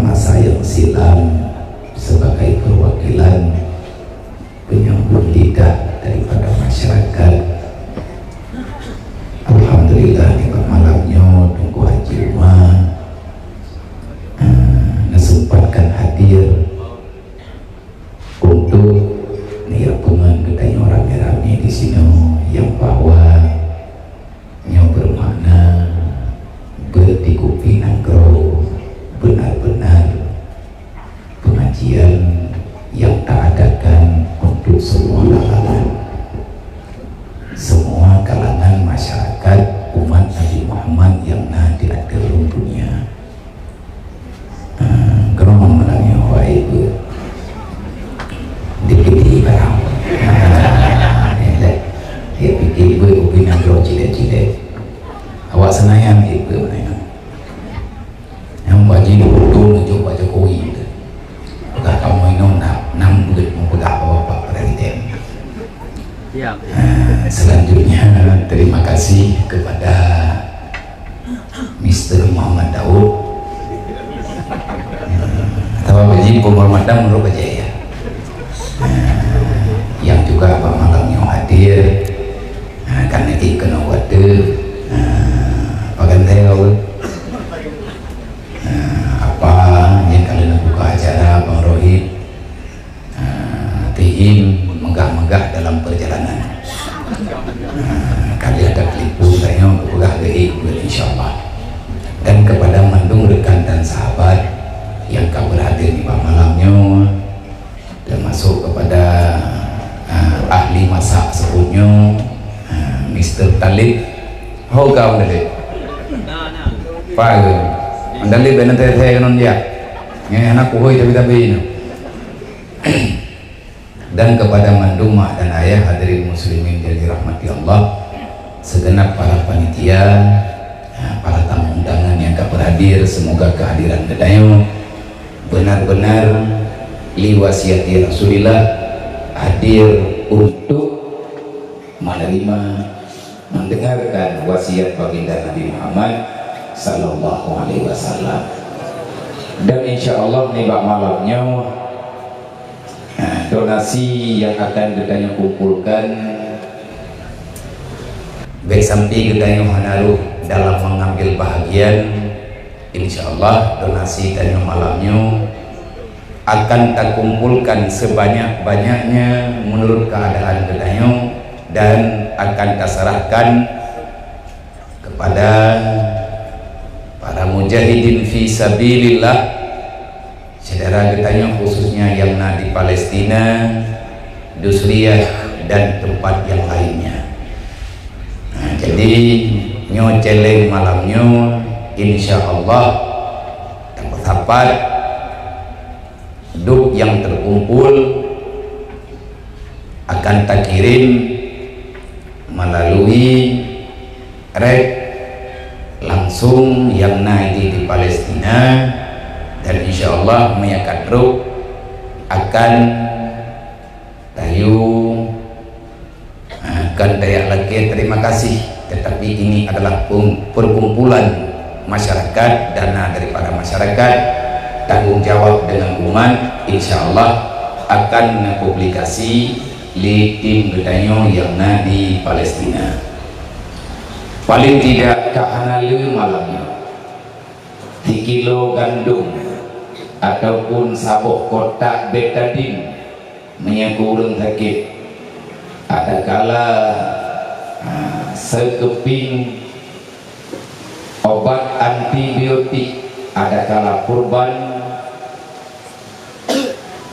masa yang silam sebagai perwakilan penyambung lidah daripada masyarakat. Alhamdulillah di malamnya tunggu Haji Umar nesempatkan hadir untuk niapungan ketanya rame-rame di sini yang bahwa nyo bermakna bertikupi nanggro benar-benar pengajian yang tak adakan untuk semua kalangan masyarakat umat Nabi Muhammad yang di seluruh dunia. Geroman menangnya ibu dipilih barang. Dia pikir ibu nanggro cilet-cilet. Awak senayan ibu mana yang wajib betul untuk Pak Jokowi. Pegang kamu ini enam bulan mempegang bapak presiden. Selanjutnya terima kasih kepada Mr. Muhammad Daud atau Haji Muhammad Daud menurut aja ya, yang juga Pak Malamnya hadir karena ikan wadah pakai tahu apa yang kalian buka acara Bang Rohid tim megah-megah dalam perjalanan. Kali ada kelipun saya megah gaib insyaallah. Dan kepada mandung rekan dan sahabat yang kau berhadir di malamnya, termasuk kepada ahli masak sebutnya Mr. Talib. How kau Talib? Pak, Talib benar teh kanon dia. Yang anak kuhoi tapi ini. Dan kepada manduma dan ayah hadirin muslimin yang dirahmati Allah, segenap para panitia, para tamu undangan yang berhadir, semoga kehadiran kedayo benar-benar liwasiati Rasulillah hadir untuk menerima mendengarkan wasiat baginda Nabi Muhammad sallallahu alaihi wasallam. Dan insya Allah nih bak malamnya donasi yang akan kita kumpulkan baik sampai kita menaruh dalam mengambil bahagian, insya Allah donasi dan malamnya akan kita kumpulkan sebanyak-banyaknya menurut keadaan kita dan akan kita serahkan kepada para mujahidin fi sabilillah saudara kita khususnya yang di Palestina, di Suriah dan tempat yang lainnya. Jadi nyoceleng malamnya insya Allah dapat duk yang terkumpul akan tak kirim melalui rek langsung yang di Palestina. Dan insya Allah meyakadruk akan tayu akan dayak lagi terima kasih, tetapi ini adalah perkumpulan masyarakat, dana daripada masyarakat, tanggung jawab dengan umat, insya Allah akan publikasi di tim gedanyo yang di Palestina. Paling tidak kahanalu malamnya 3 kilo gandum ataupun sabuk kotak betadin menyangkurung sakit, ada kala sekeping obat antibiotik, ada kala kurban.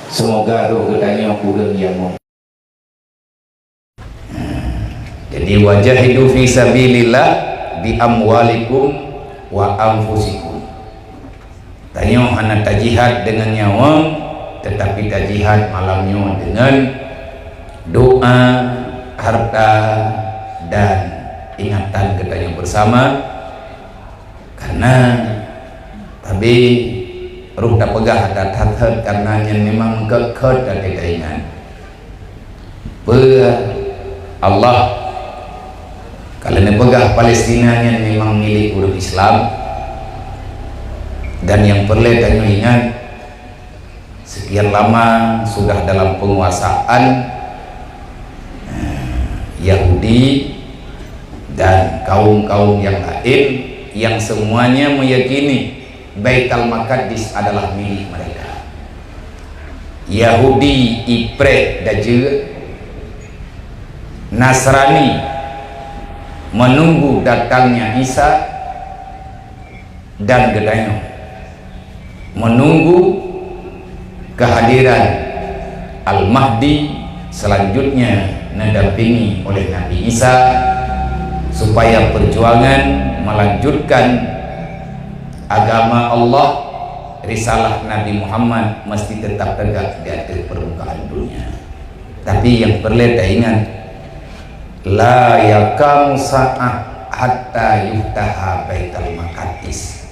Semoga roh gedanya kurang yang mau. Jadi wajahidu fi sabilillah bi amwalikum wa anfusikum. Tanya anak tak jihad dengan nyawa, tetapi tak jihad malamnya dengan doa, harta dan ingatan kita yang bersama. Karena tapi ruh tak pegah ada tathat karena yang memang kekeh dan kita ingat Allah kalau pegah Palestina yang memang milik umat Islam. Dan yang perlu kita ingat, sekian lama sudah dalam penguasaan Yahudi dan kaum-kaum yang lain yang semuanya meyakini Baitul Maqdis adalah milik mereka. Yahudi ipre dan juga Nasrani menunggu datangnya Isa dan gedanya menunggu kehadiran Al-Mahdi selanjutnya didampingi oleh Nabi Isa supaya perjuangan melanjutkan agama Allah, risalah Nabi Muhammad mesti tetap tegak di atas permukaan dunia. Tapi yang perlu kita ingat, la yakamu sa'ah hatta yuftaha Baitul Maqdis.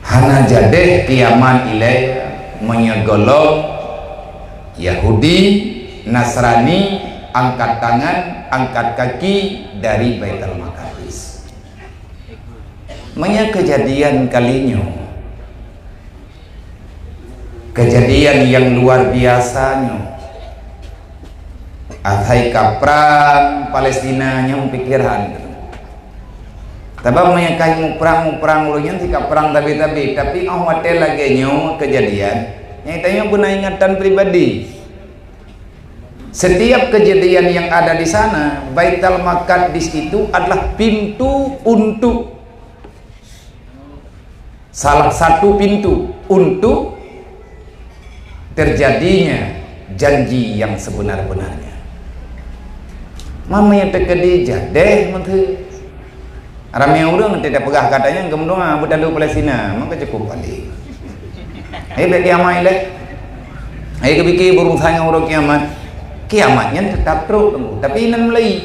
Hana jadeh kiamat ilai menyegolong Yahudi, Nasrani angkat tangan, angkat kaki dari Baitul Maqdis. Manya kejadian kalinya, kejadian yang luar biasanya. Athai perang Palestina yang pikiran. Tapi menyakai perang ulunya tika perang tapi awate lagi nyo kejadian. Yang tanya guna ingatan pribadi. Setiap kejadian yang ada di sana, Baitul Maqdis itu adalah pintu untuk salah satu pintu untuk terjadinya janji yang sebenar-benarnya. Mama yang terkedija deh menteri. Ramai orang tidak pegah katanya gemdoa berdalu Palestina, maka cukup kali. Bagi kiamat ini, kebiki berusaha orang kiamat. Kiamatnya tetap terus, tapi inan mulai.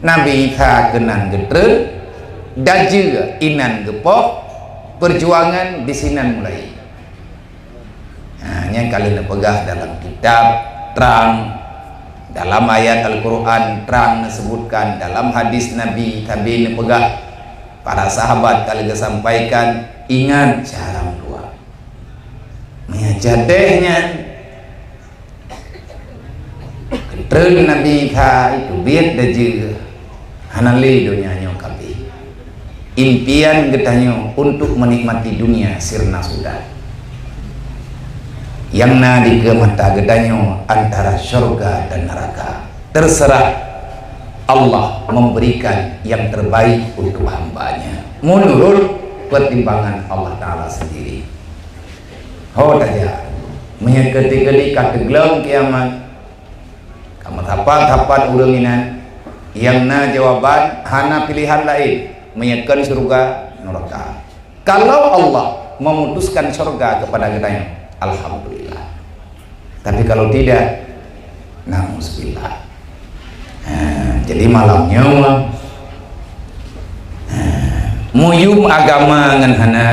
Nabi Isa kenan geter, dan juga inan gepok, perjuangan di sinan mulai. Nah, yang kalian pegah dalam kitab terang, dalam ayat Al-Quran terang disebutkan, dalam hadis Nabi tabi'in pegah, para sahabat kalian sampaikan, ingat cara dua. Menjadehnya Tren Nabi Isa itu biar dan juga hanali dunianya kabi. Impian getahnya untuk menikmati dunia sirna sudah. Yang nadi ke mata getahnya antara surga dan neraka. Terserah Allah memberikan yang terbaik untuk hambanya menurut pertimbangan Allah Ta'ala sendiri. Saja menyeketi-keti kategori kiamat. Kamu tapat ulanginan yang na jawaban hana pilihan lain menyekan surga neraka. Kalau Allah memutuskan surga kepada kitanya, alhamdulillah. Tapi kalau tidak, nauzubillah. Jadi malamnya muyum agama ngan hana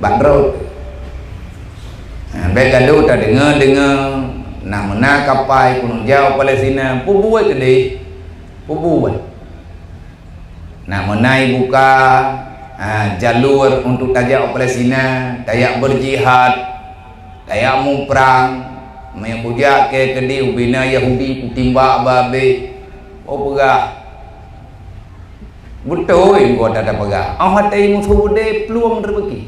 bakrut. Begado tak dengar nak kapai kunung jauh Palestina pubuat gede pubuat nak menai buka jalur untuk tajak Palestina, tayak berjihad, tayak mau perang, menyebujak ke gede ubina Yahudi kutimbak babe pegah betul kau tak ada pegah hatai musuh gede peluang terbagi.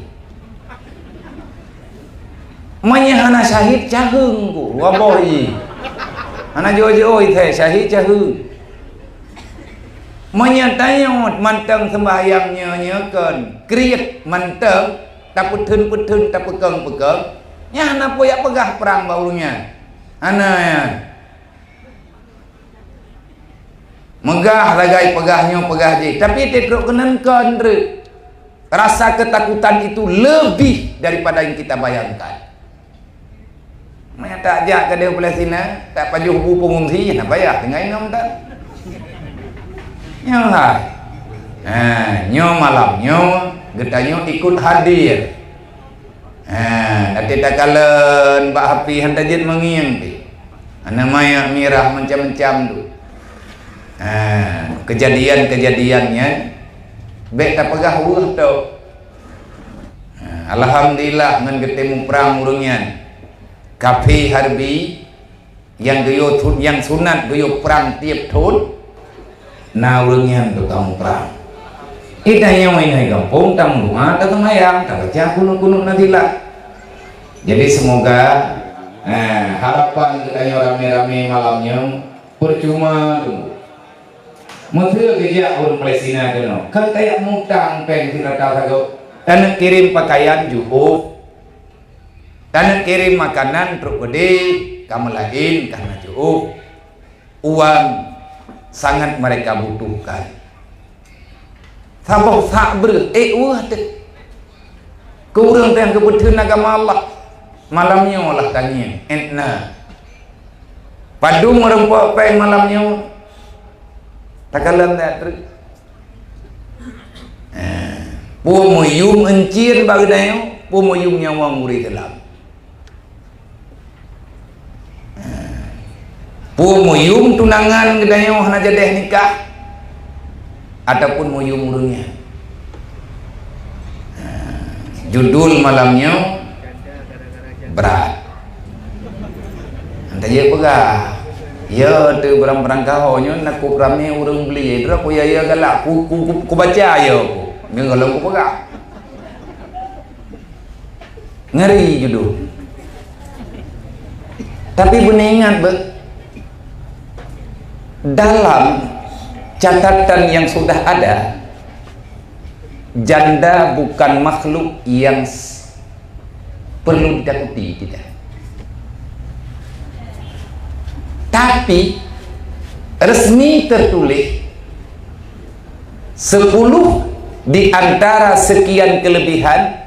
Hana syahid caheng ku wabohi hana jojo teh syahid caheng tanya manteng sembahyangnya nyekan kriet manteng tak putun tak pekeng hana poyak pegah perang barunya hana ya megah lagai pegahnya pegah je tapi tidak kenankan rasa ketakutan itu lebih daripada yang kita bayangkan. Maya tak ajak ke dia Palestina, tak pajuh buku pengungsi, nak bayar dengan inam tak? Nyong hai, nyong malam nyong, getanya ikut hadir. Nanti tak kalen, Pak Hapi hantajit mengiang di, anak maya mirah macam-macam tu. Kejadian-kejadiannya Bek tak pegah urah tu. Alhamdulillah ngan ketemu perang urungian. Kafe harbi yang geyo yang sunat geyo perang tiap tahun. Na urungian tu kamu perang. Ita yang main kampung tamu rumah datang ayam tak kerja kuno-kuno nantilah. Jadi semoga harapan kita rame-rame malamnya percuma tu. Menteri kerja orang Palestina tu no. Kalau kayak mutang peng tidak tahu dan kirim pakaian cukup, dan kirim makanan truk gede, kamu lain karena cukup. Uang sangat mereka butuhkan. Sabah sabar, wah tu. Kurang yang kebetulan agama Allah. Malamnya Allah tanya, entna. Padu merempuak peng malamnya. Takalan tak terus. Pumuyum encir bagdayo, pumuyum nyawa muri dalam. Pumuyum tunangan gedayo hana jadeh nikah ataupun muyum dunia. Judul malamnya berat. Anta je pegah. Ya tu barang-barang kahonyo nak ku rame urang beli dra ku ya galak ku baca ya ku ngeulung ku pegah ngeri judul. Tapi benar ingat dalam catatan yang sudah ada, janda bukan makhluk yang perlu ditakuti kita. Tapi resmi tertulis 10 di antara sekian kelebihan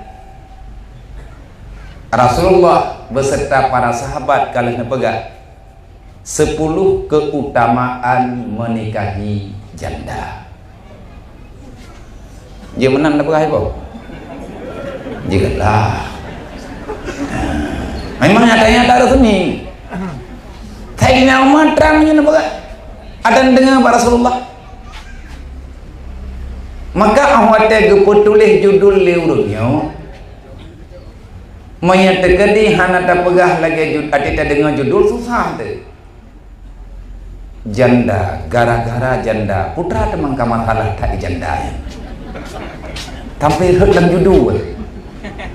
Rasulullah beserta para sahabat kalau pegang 10 keutamaan menikahi janda. Dia menang nak pegang apa? Jikalah memang nyata-nyata resmi. Sayyidina Umar terangnya nampak ada dengar Pak Rasulullah. Maka awatnya gepetulis judul liurnya menyatakan di hana tak pegah lagi adita dengar judul susah tu. Janda, gara-gara janda putra temang kamar halah tak janda. Tampil dalam judul.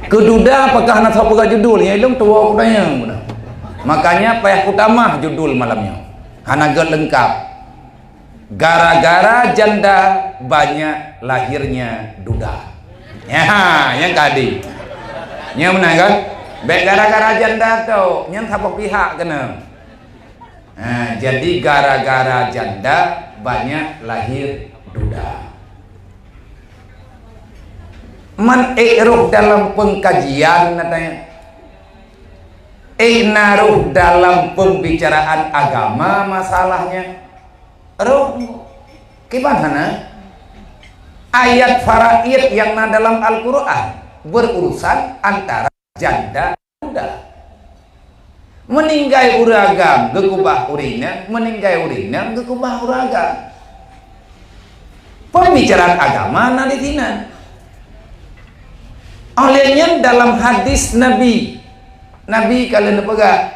Keduda apakah nak tahu pegah judulnya ilmu tua kudanya. Makanya payah utama judul malamnya hanagat lengkap. Gara-gara janda banyak lahirnya duda. Ya, yang kadi. Yang mana kan? Baik gara-gara janda tu, yang siapa pihak kena. Jadi gara-gara janda banyak lahir duda. Man ikruh dalam pengkajian katanya. Naruh dalam pembicaraan agama masalahnya roh gimana ayat faraid yang dalam Al-Quran berurusan antara janda duda. Meninggai uragam gekubah urina, meninggai urina gekubah uragam. Pembicaraan agama nalitinan olehnya dalam hadis Nabi kalian pegang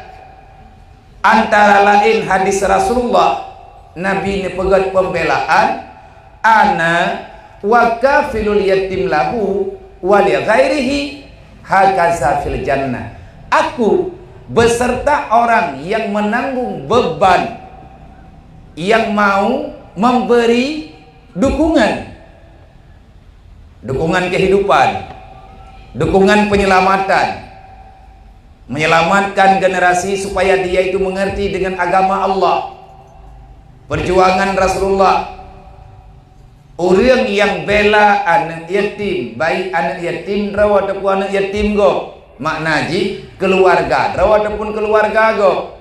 antara lain hadis Rasulullah. Nabi ni pegang pembelaan ana wa kafilul yatim lahu wa li ghairihi hakaza fil jannah. Aku beserta orang yang menanggung beban yang mau memberi dukungan kehidupan, dukungan penyelamatan, menyelamatkan generasi supaya dia itu mengerti dengan agama Allah. Perjuangan Rasulullah. Orang yang bela anak yatim, baik anak yatim raw ataupun anak yatim go, maknaji keluarga raw ataupun keluarga go.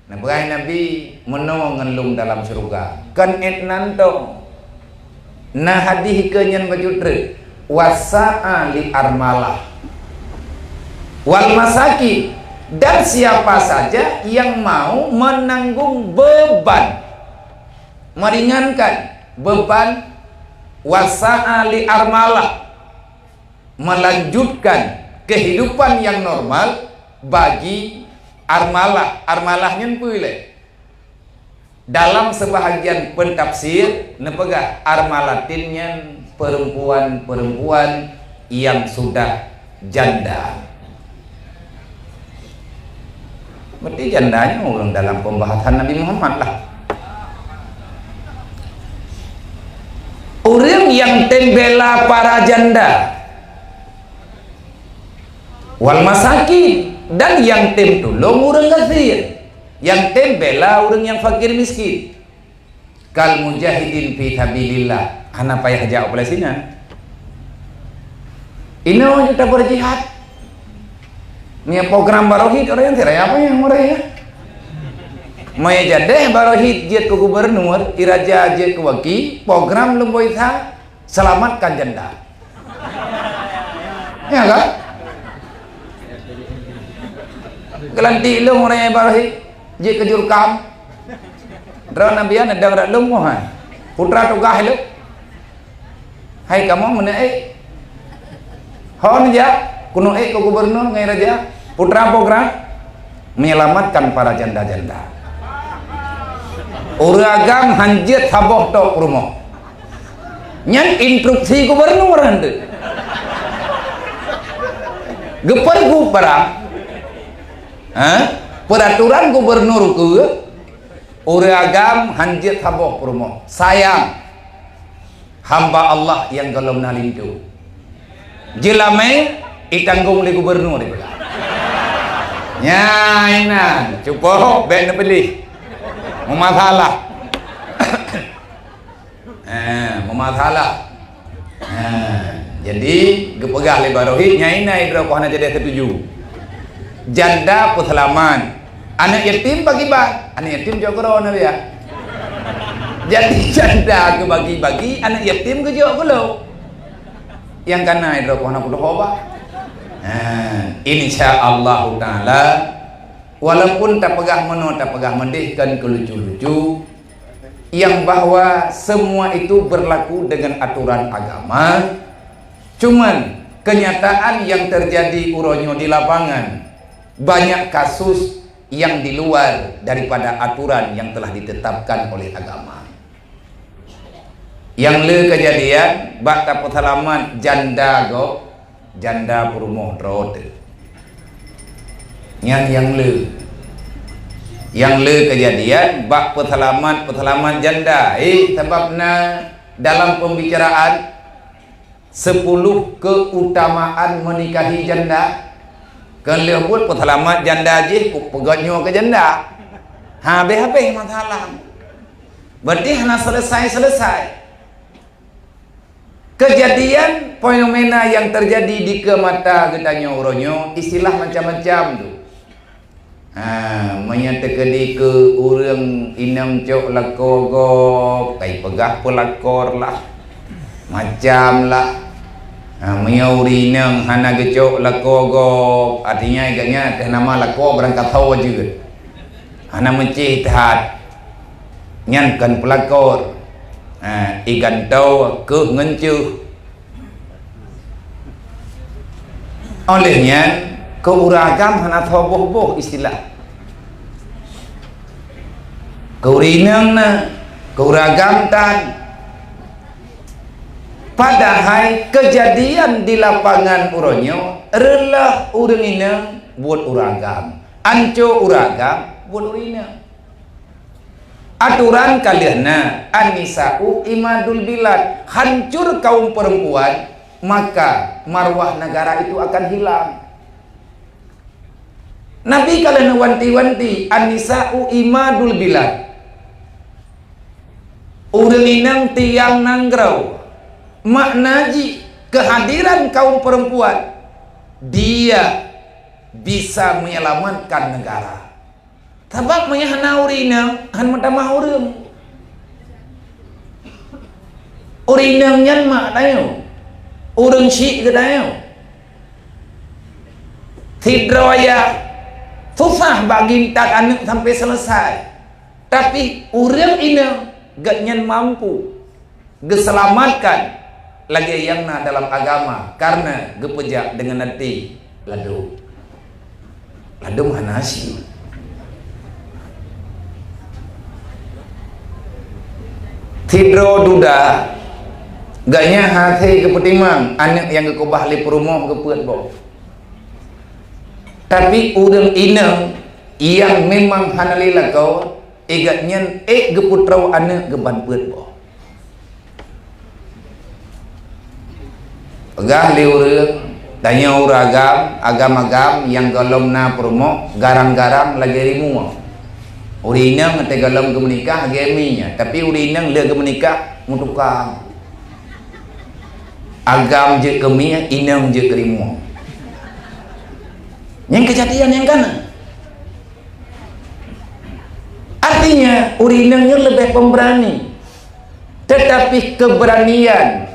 Nabi menolong dalam surga. Kan etnanto. Nah hadih kenyan bajutre wasa'a li armalah wal masaki, dan siapa saja yang mau menanggung beban, meringankan beban wasa'ali armalah, melanjutkan kehidupan yang normal bagi armalah. Armalahnya pulih dalam sebahagian pentafsir nepegah armalatinnya perempuan-perempuan yang sudah janda. Berarti jandanya orang dalam pembahasan Nabi Muhammad lah. Orang yang tembela para janda wal masakin, dan yang tem tolong orang kafir, yang tembela orang yang fakir miskin. Kal mujahidin fi sabilillah. Ana payah jawab oleh sini. Ini kita berjihad. Ini program barohid orang yang tirai apa yang murah ya? Maya jadeh barohid jet ke gubernur, iraja jet ke waki, program lemboita selamatkan janda. Ya kan? Kelanti lu orang yang barohid jet ke jurkam. Drone nabian ada berat lu mohon. Putra tugah lu. Hai kamu mana hon ya kuno ke gubernur ngai raja putra program menyelamatkan para janda-janda. Uragam hanjit haboh tok rumah. Nyan instruksi gubernur hande. Gepar gu barang. Peraturan gubernur ke uragam hanjit haboh rumah. Sayang hamba Allah yang golong nalindu. Jelame itanggung oleh gubernur dia. Nyainan cukup baik nak beli. Memasalah. Memasalah. Jadi gepegah le barohid nyai nai berapa hana jadi setuju. Janda pusalaman. Anak yatim bagi-bagi. Anak yatim jogro na ya. Jadi janda ke bagi-bagi, anak yatim ke jogro. Yang kana berapa hana kudu hoba. Insyaallah taala walaupun tak pegah meno tak pegah mendihkan kelucu-lucu yang bahwa semua itu berlaku dengan aturan agama, cuman kenyataan yang terjadi uronyo di lapangan banyak kasus yang di luar daripada aturan yang telah ditetapkan oleh agama. Yang le kejadian bak taput halaman janda go janda perumoh rote yang le kejadian bak petalaman janda sebabna dalam pembicaraan 10 keutamaan menikahi janda kan lebut petalaman janda je pegatnya ke janda habis masalah berarti hanya selesai kejadian fenomena yang terjadi di ke mata getanya uronyo istilah macam-macam tu. Menyatakan ke orang inang cok lakogok kai pegah pelakor lah macam lah menyauri nang hana gecok lakogok artinya agaknya teh nama lakor berangkat tahu juga hana mencih tahat nyankan pelakor ikan tau ke ngencuh olehnya keuragam hana thoboh-boh istilah keurinang na keuragam tan padahal kejadian di lapangan uronyo relah urang inang buat uragam anco uragam buat urinang aturan kalianna an-nisa'u imadul bilad hancur kaum perempuan maka marwah negara itu akan hilang. Nabi kalian wanti-wanti an-nisa'u imadul bilad urelinang tiang nanggrau maknaji kehadiran kaum perempuan dia bisa menyelamatkan negara. Tabak maya hana urinang han matamah urang urinang nyan mak dayo urang syik ke dayo tidroya susah bagi tak anak sampai selesai tapi urang ina gak nyan mampu geselamatkan lagi yang na dalam agama karena gepejak dengan hati ladu hanasi tidro duda gaknya hati kepetimang anak yang gekobah li perumoh gepet bo tapi urang inang yang memang hanalila kau igatnya geputrau anak geban pet bo pegah li urang tanya uragam agam-agam yang galom na perumoh garang-garang lagi rimu urinang ngerti galom ke menikah geminya tapi urinang le ke menikah mutukang agam je kemia inang je kerimu yang kejadian yang kana artinya urinangnya lebih pemberani tetapi keberanian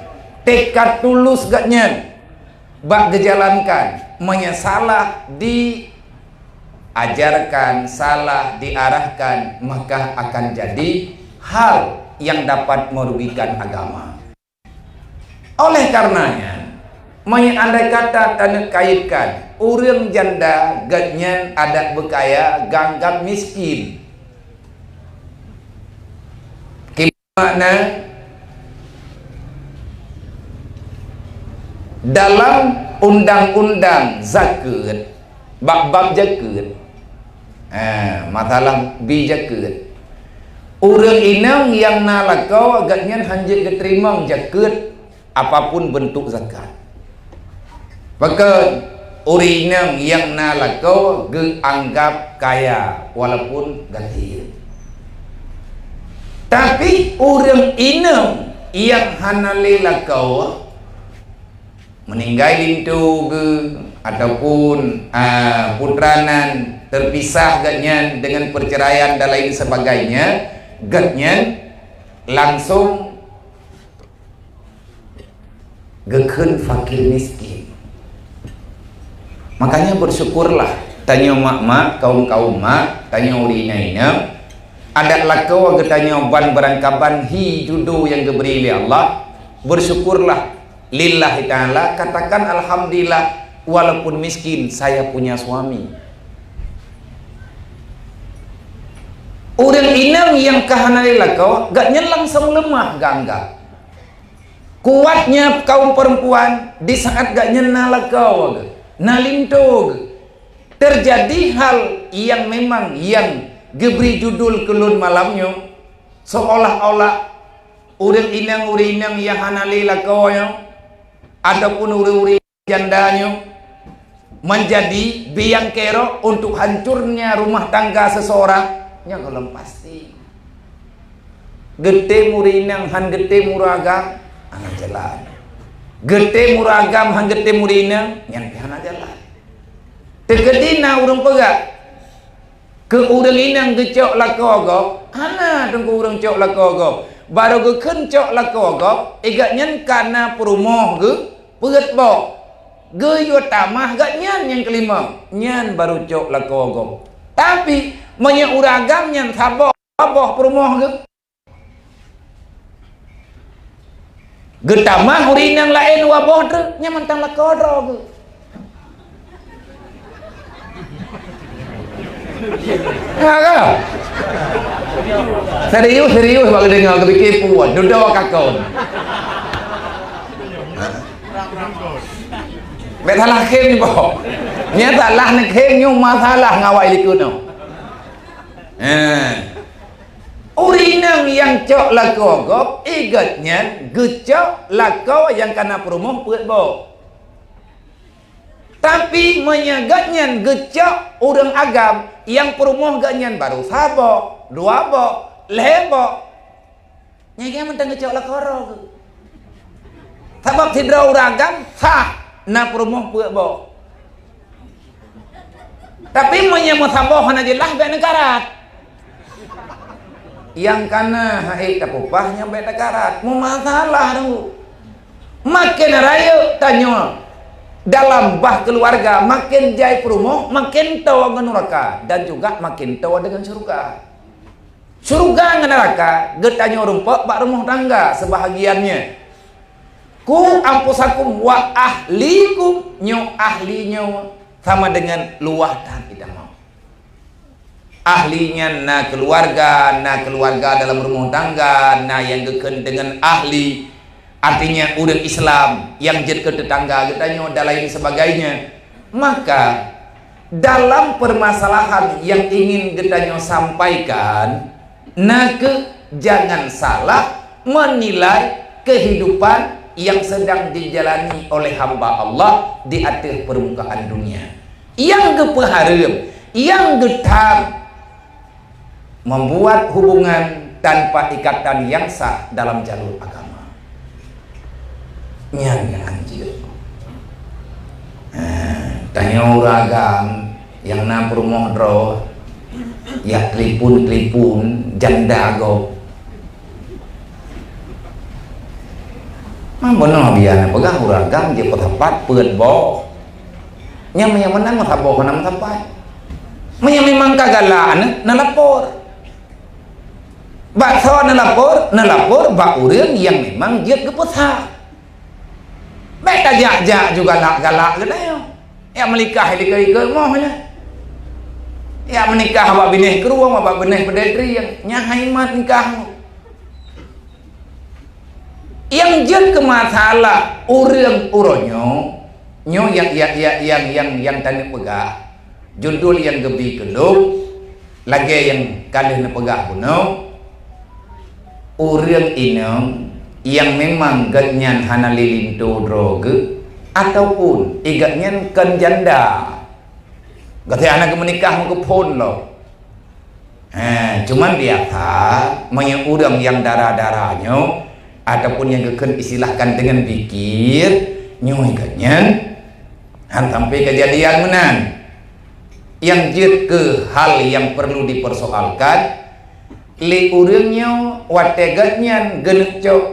tekad tulus gaknya bak gejalankan menyesalah diajarkan salah diarahkan maka akan jadi hal yang dapat merugikan agama. Oleh karenanya andai kata tanah kaitkan urang janda gatnyan ada bekaya ganggap miskin makna dalam undang-undang zakat bab zakat masalah bi zakat urang inang yang nalakau agaknya hanjit keterima zakat apapun bentuk zakat maka urang inang yang nalakau anggap kaya walaupun gatil tapi urang inang yang hanalilakau meninggal itu ataupun putranan terpisah gatnya dengan perceraian dan lain sebagainya gatnya langsung geken fakir miskin makanya bersyukurlah tanya mak-mak kaum-kaum mak tanya urina-ina ada lakau tanya ban berangkaban hi judo yang diberi oleh Allah bersyukurlah lillahi ta'ala katakan alhamdulillah walaupun miskin saya punya suami orang inang yang kahanalila kau gak langsung lemah gangga kuatnya kaum perempuan di saat gak nyenala kau nalinto terjadi hal yang memang yang geberi judul kelun malamnya seolah-olah orang inang yang hanalila kau yang ataupun uri-uri jandanya menjadi biang kerok untuk hancurnya rumah tangga seseorang yang kalau pasti gede murinang han gede muragam anak jalan gede muragam han gede murinang yang anak jalan tegedina urang pegak ke urang inang gecok lakogok ana tunggu urang cok lakogok baru ge kencok lakogok igatnya karena perumoh ge peget bo ge yo tamah gak nyan yang kelima nyan baru cok lakogok tapi menya uragam nyan saboh perumoh ge getamah urinang lain waboh dre nya mentang lakodro ge ha serius bagi dengar kepikir puan duduk kakon betalah kem bo nyata lah nek kem nyu masalah ngawai likuno urinang yang cok lakogop igatnya gecok lako yang kana perumuh puet bo tapi menyagatnya gecok urang agam yang perumuh gatnya baru sabo dua bo lebo nyege mentang gecok lakoro sabab tidra uragam sah na perumuh puet bo tapi menyamut sabo hana jelah be negarat yang kana hai tapupahnya be negarat mau masalah dulu makin raya tanya dalam bah keluarga makin jai perumuh makin tawa dengan neraka dan juga makin tawa dengan surga Surga dengan neraka getanya rumput bak rumah tangga sebahagiannya. Ku ampusakum wa ahlikum, nyo ahlinya sama dengan luah dan tidak mau. Ahlinya na keluarga dalam rumah tangga, na yang geken dengan ahli artinya udah Islam yang jad ke tetangga getanya dan lain sebagainya. Maka dalam permasalahan yang ingin getanya sampaikan, jangan salah menilai kehidupan yang sedang dijalani oleh hamba Allah di atas permukaan dunia. Yang kepaharam, yang getam membuat hubungan tanpa ikatan yang sah dalam jalur agama. Nyanya anjir. Tanya uragam yang na perumodro ya telipun janda go. Benar biar pegang uragam dia petempat pun boh. Nya yang menang mah boh kana tempat. Memang kagalaan na lapor. Bakso na lapor ba urang yang memang dia kepetha. Baik tajak juga galak gede. Ya menikah likah mohnya. Ya menikah abak binih keruang abak binih pedetri yang nyahai mat nikah. Yang jad ke masalah urang uronyo nyo yang tani pegah judul yang gebi keduk lagi yang kalih na pegah kuno urang inong yang memang gatnyan hana lilinto droge ataupun igatnyan kan janda gati anak menikah mau kepon lo. Cuman biasa manya urang yang darah-darahnya ataupun yang keken istilahkan dengan pikir nyoy ganyan sampai kejadian menan yang jid ke hal yang perlu dipersoalkan li urangnya wategatnya genek cok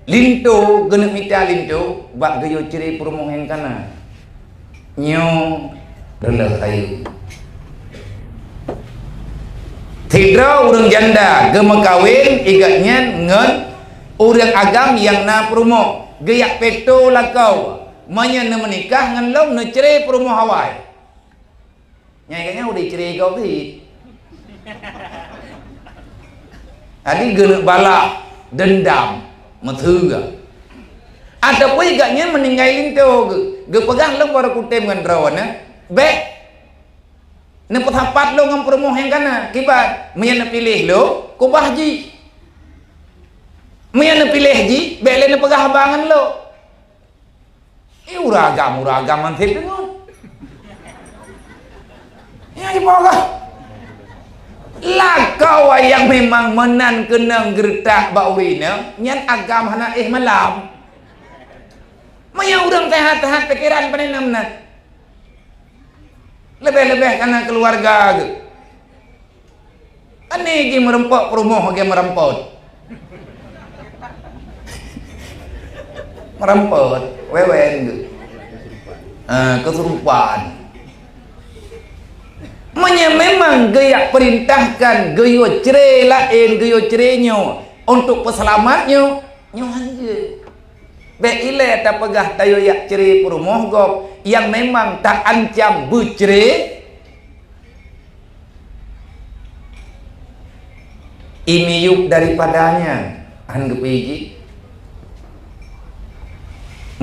linto genek mita linto bak gayo ciri perumohen kana nyo relah kayu tidra urang janda gemekawin igatnya ngen urang agam yang na perumo geyak peto lakau manya na menikah ngan long na cerai perumo hawai nyai udah cerai kau ti adi genek balak dendam methuga ataupun igaknya meninggalin tu ge pegang long baru kutem ngan rawan be na patapat lo ngan perumo heng kana kibat manya na pilih lo kubah ji maya na pilih ji, bele na paghabangan lo. Uragam mantil nun. Ya ibaga. Lakaw yang memang menan kenang gertak baurina, nyan agam hana malam. Maya urang tehat-tehat pikiran panenam na. Lebih-lebih karena keluarga ge. Ani gi merempok perumoh ge merempot. Merampot, wewen kesurupan. Memang gaya perintahkan gayo cerai lain gayo cerainya untuk peselamatnya nyohanje. Be ile ta pegah tayo yak cerai perumoh gop yang memang tak ancam bercerai. Ini yuk daripadanya anggap biji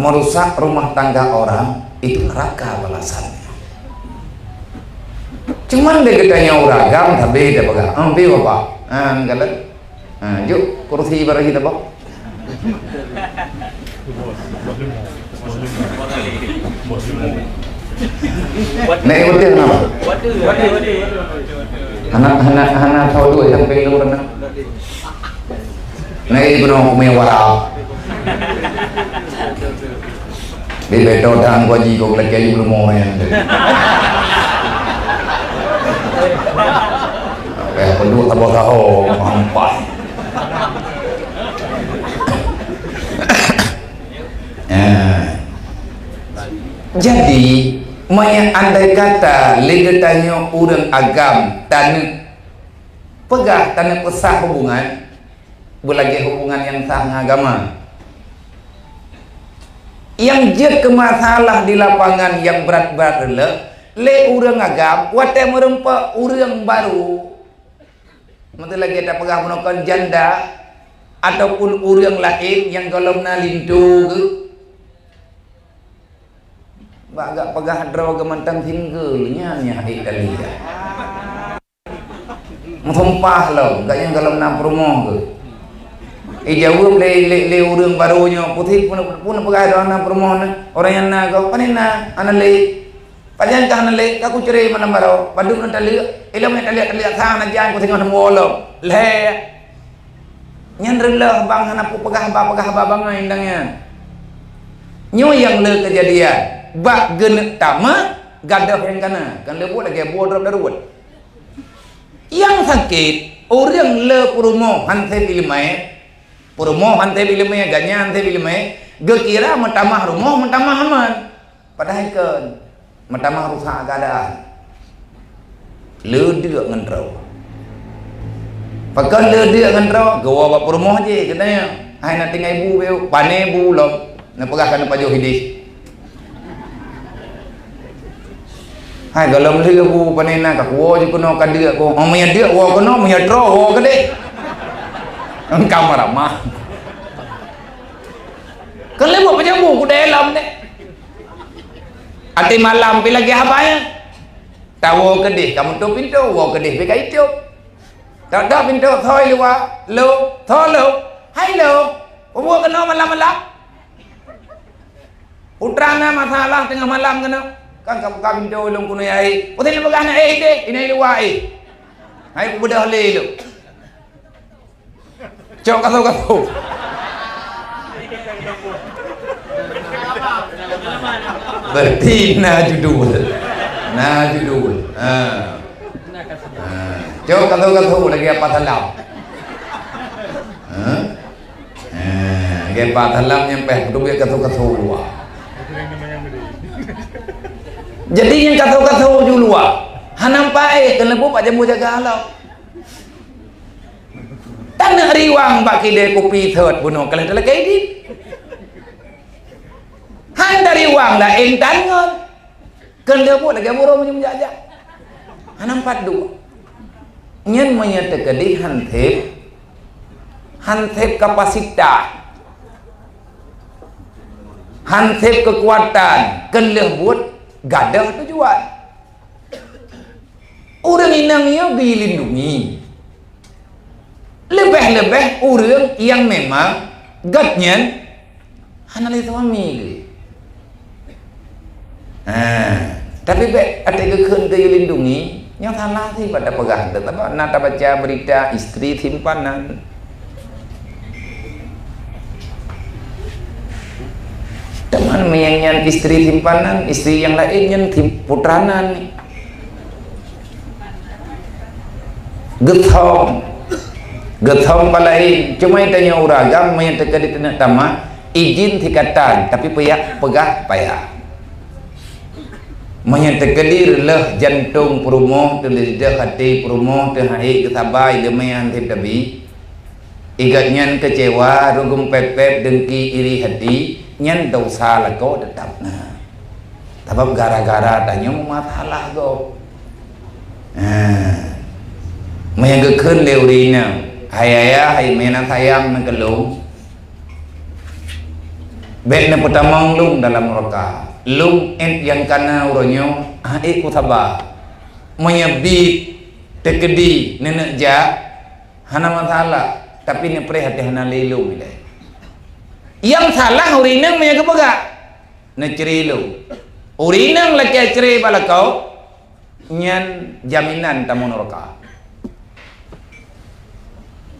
merusak rumah tangga orang itu neraka balasannya. Cuman dia katanya uragam tapi dia pegang bi bapak galat yuk kursi barang kita pak naik betul kenapa anak tahu dua sampai lu renang naik penuh mewah di beto dan gua jigo lagi aja belum mau yang kayak penduduk tabok tahu mampas jadi andai kata legetanya urang agam dan pegah tanah pesah hubungan belagi hubungan yang sah agama yang je ke masalah di lapangan yang berat-berat le urang agam wate merempa urang baru mesti lagi ada pegah menokon janda ataupun urang lain yang golongna lindu bagak pegah draw gemantang tinggalnya nya Italia sumpah lo gak yang dalam enam rumah ke jawab le urang barunya putih pun pegah ada enam rumah orang yang nak kau panina anale pajan kah anale aku cerai malam baru padu nanti lihat ilam nanti lihat sana jangan kau tengok semua lo le nyanrelah bang anak pegah bang indangnya nyo yang le kejadian bak genek tama gadah yang kana kan lebut lagi bodoh darut yang sakit orang le purumo hante bilimai ganya hante bilimai gekira mentamah rumah mentamah aman padahal kan mentamah rusak keadaan le dia ngentrau pakai le dia ngentrau gawa bap purumo je katanya hai nak tinggal ibu beu pane bu lo nak pegahkan pajo hidis hai galam liga bu panena ka wo ju kono ka dia ko omnya dia wo kono mnya tro wo gede engkau marah kan lebo pejamu ku dalam deh ati malam pi lagi apa ya tawo gede kamu tu pintu wo gede pe kai tu tak ada pintu thoi luwa lo tholo hai lo wo kono malam putrana masalah tengah malam kono kan kamu kami dolong kuno ai utin pegah na deh ini luai hai budak le lu cok kau berarti na judul cok kau lagi apa salam lagi apa salam nyampe kudu kau luar. Jadi yang kata dulu hanampai kan lebu pak jamu jaga halau tanah riwang pak kide kopi third bunuh kalau telah kaidi han dari wang dah entan ngon kan lebu lagi murah macam jaja hanampat dua nyen menyatakan di hantep kapasitas hantep kekuatan kan lebut gadah tujuan orang inangnya dilindungi lebih-lebih orang yang memang gatnya hanali suami tapi ada kekun dilindungi yang salah sih pada pegah tetap nata baca berita istri simpanan teman yang istri simpanan istri yang lain yang putranan gethong palain cuma tanya uragam yang teka di tanah tamah izin tikatan tapi pegah payah menyatakan leh jantung perumoh terlidah hati perumoh terhai kesabai demian tabi igatnya kecewa rugum pepep dengki iri hati nyen dosa lah kau tetap nah tapi gara-gara tanya masalah kau mayang leurina hayaya hay mena sayang nang kelung bet na putamang lung dalam roka lung ent yang kana uronyo ku thaba menyebit tekedi nenek ja hana masalah tapi ni perhatian lelu bilai yang salah urinang punya kepaga neceri lu urinang laki ceri balakau nyan jaminan tamun roka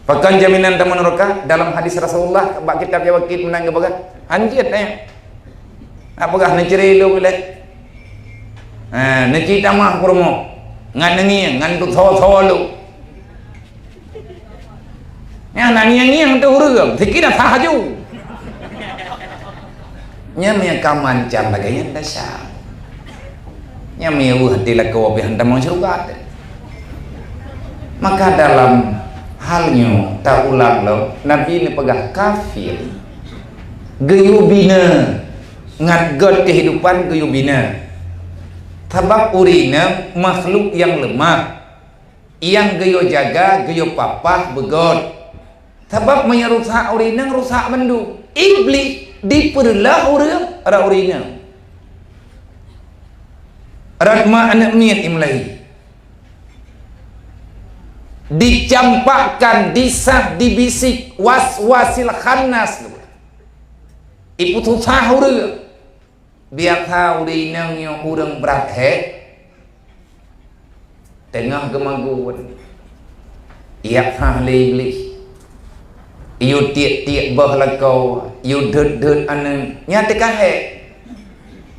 pakan jaminan tamun roka dalam hadis Rasulullah bak kitab ya wakit menang kepaga anjir tanya apakah neceri lu bilai neci tamah kurmo ngan nengi ngan tu thaw lu ya nang tu urang dikira sahaju nya kaman jam bagaian dasar nya hati la ko be hantam surga Maka dalam halnya tak ulang lo Nabi ni pegah kafir geyu bina ngadgot kehidupan geyu bina sebab urina makhluk yang lemah yang geyo jaga geyo papah begot sebab menyerusak urina rusak mendu iblis diperlah urang ara urina ratma anak miat imlahi dicampakkan, disah, dibisik, was-wasil khannas ipu susah urang biar tahu dinang yang urang berat tengah gemaguan iak hah iblis iu tiak-tiak bah lakau iu dut-dut anang nyata kahe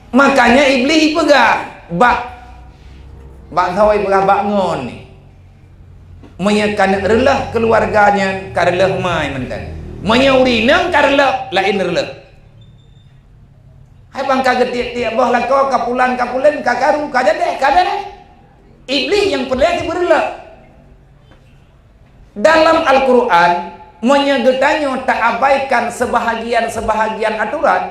makanya iblis pegah bak thoi pegah bak ngon ni menyakan relah keluarganya karelah mai mentan menyaurinang karelah lain relah hai bang kaget tiak-tiak bah lakau kapulan kakaru kadade iblis yang perlihat berrelah dalam Al-Quran menyegetannya tak abaikan sebahagian aturan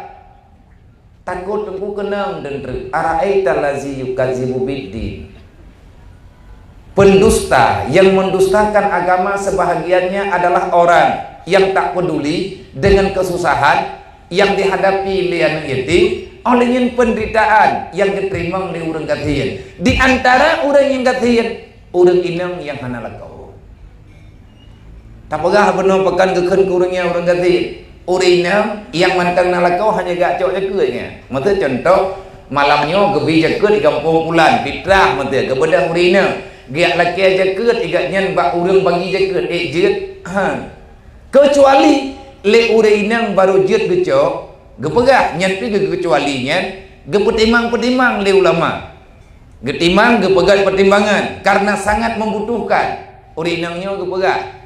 takut tengku kenang dan ara'aita lazi yukazibu biddin pendusta yang mendustakan agama sebahagiannya adalah orang yang tak peduli dengan kesusahan yang dihadapi lian yatim oleh penderitaan yang diterima oleh orang katian di antara orang yang katian orang inang yang hana lakau tak pegah benar pekan keken kurangnya orang katian orang inang yang mantang nalakau hanya gak cok jakutnya mata contoh malamnya gebi jakut di kampung pulan fitrah mata kepada orang inang giak laki jakut igaknya bak orang bagi jakut jet kecuali le orang inang baru jet gecok gepegah nyan pi kecualinya gepetimang-petimang le ulama getimang gepegat pertimbangan karena sangat membutuhkan urinangnya gepegah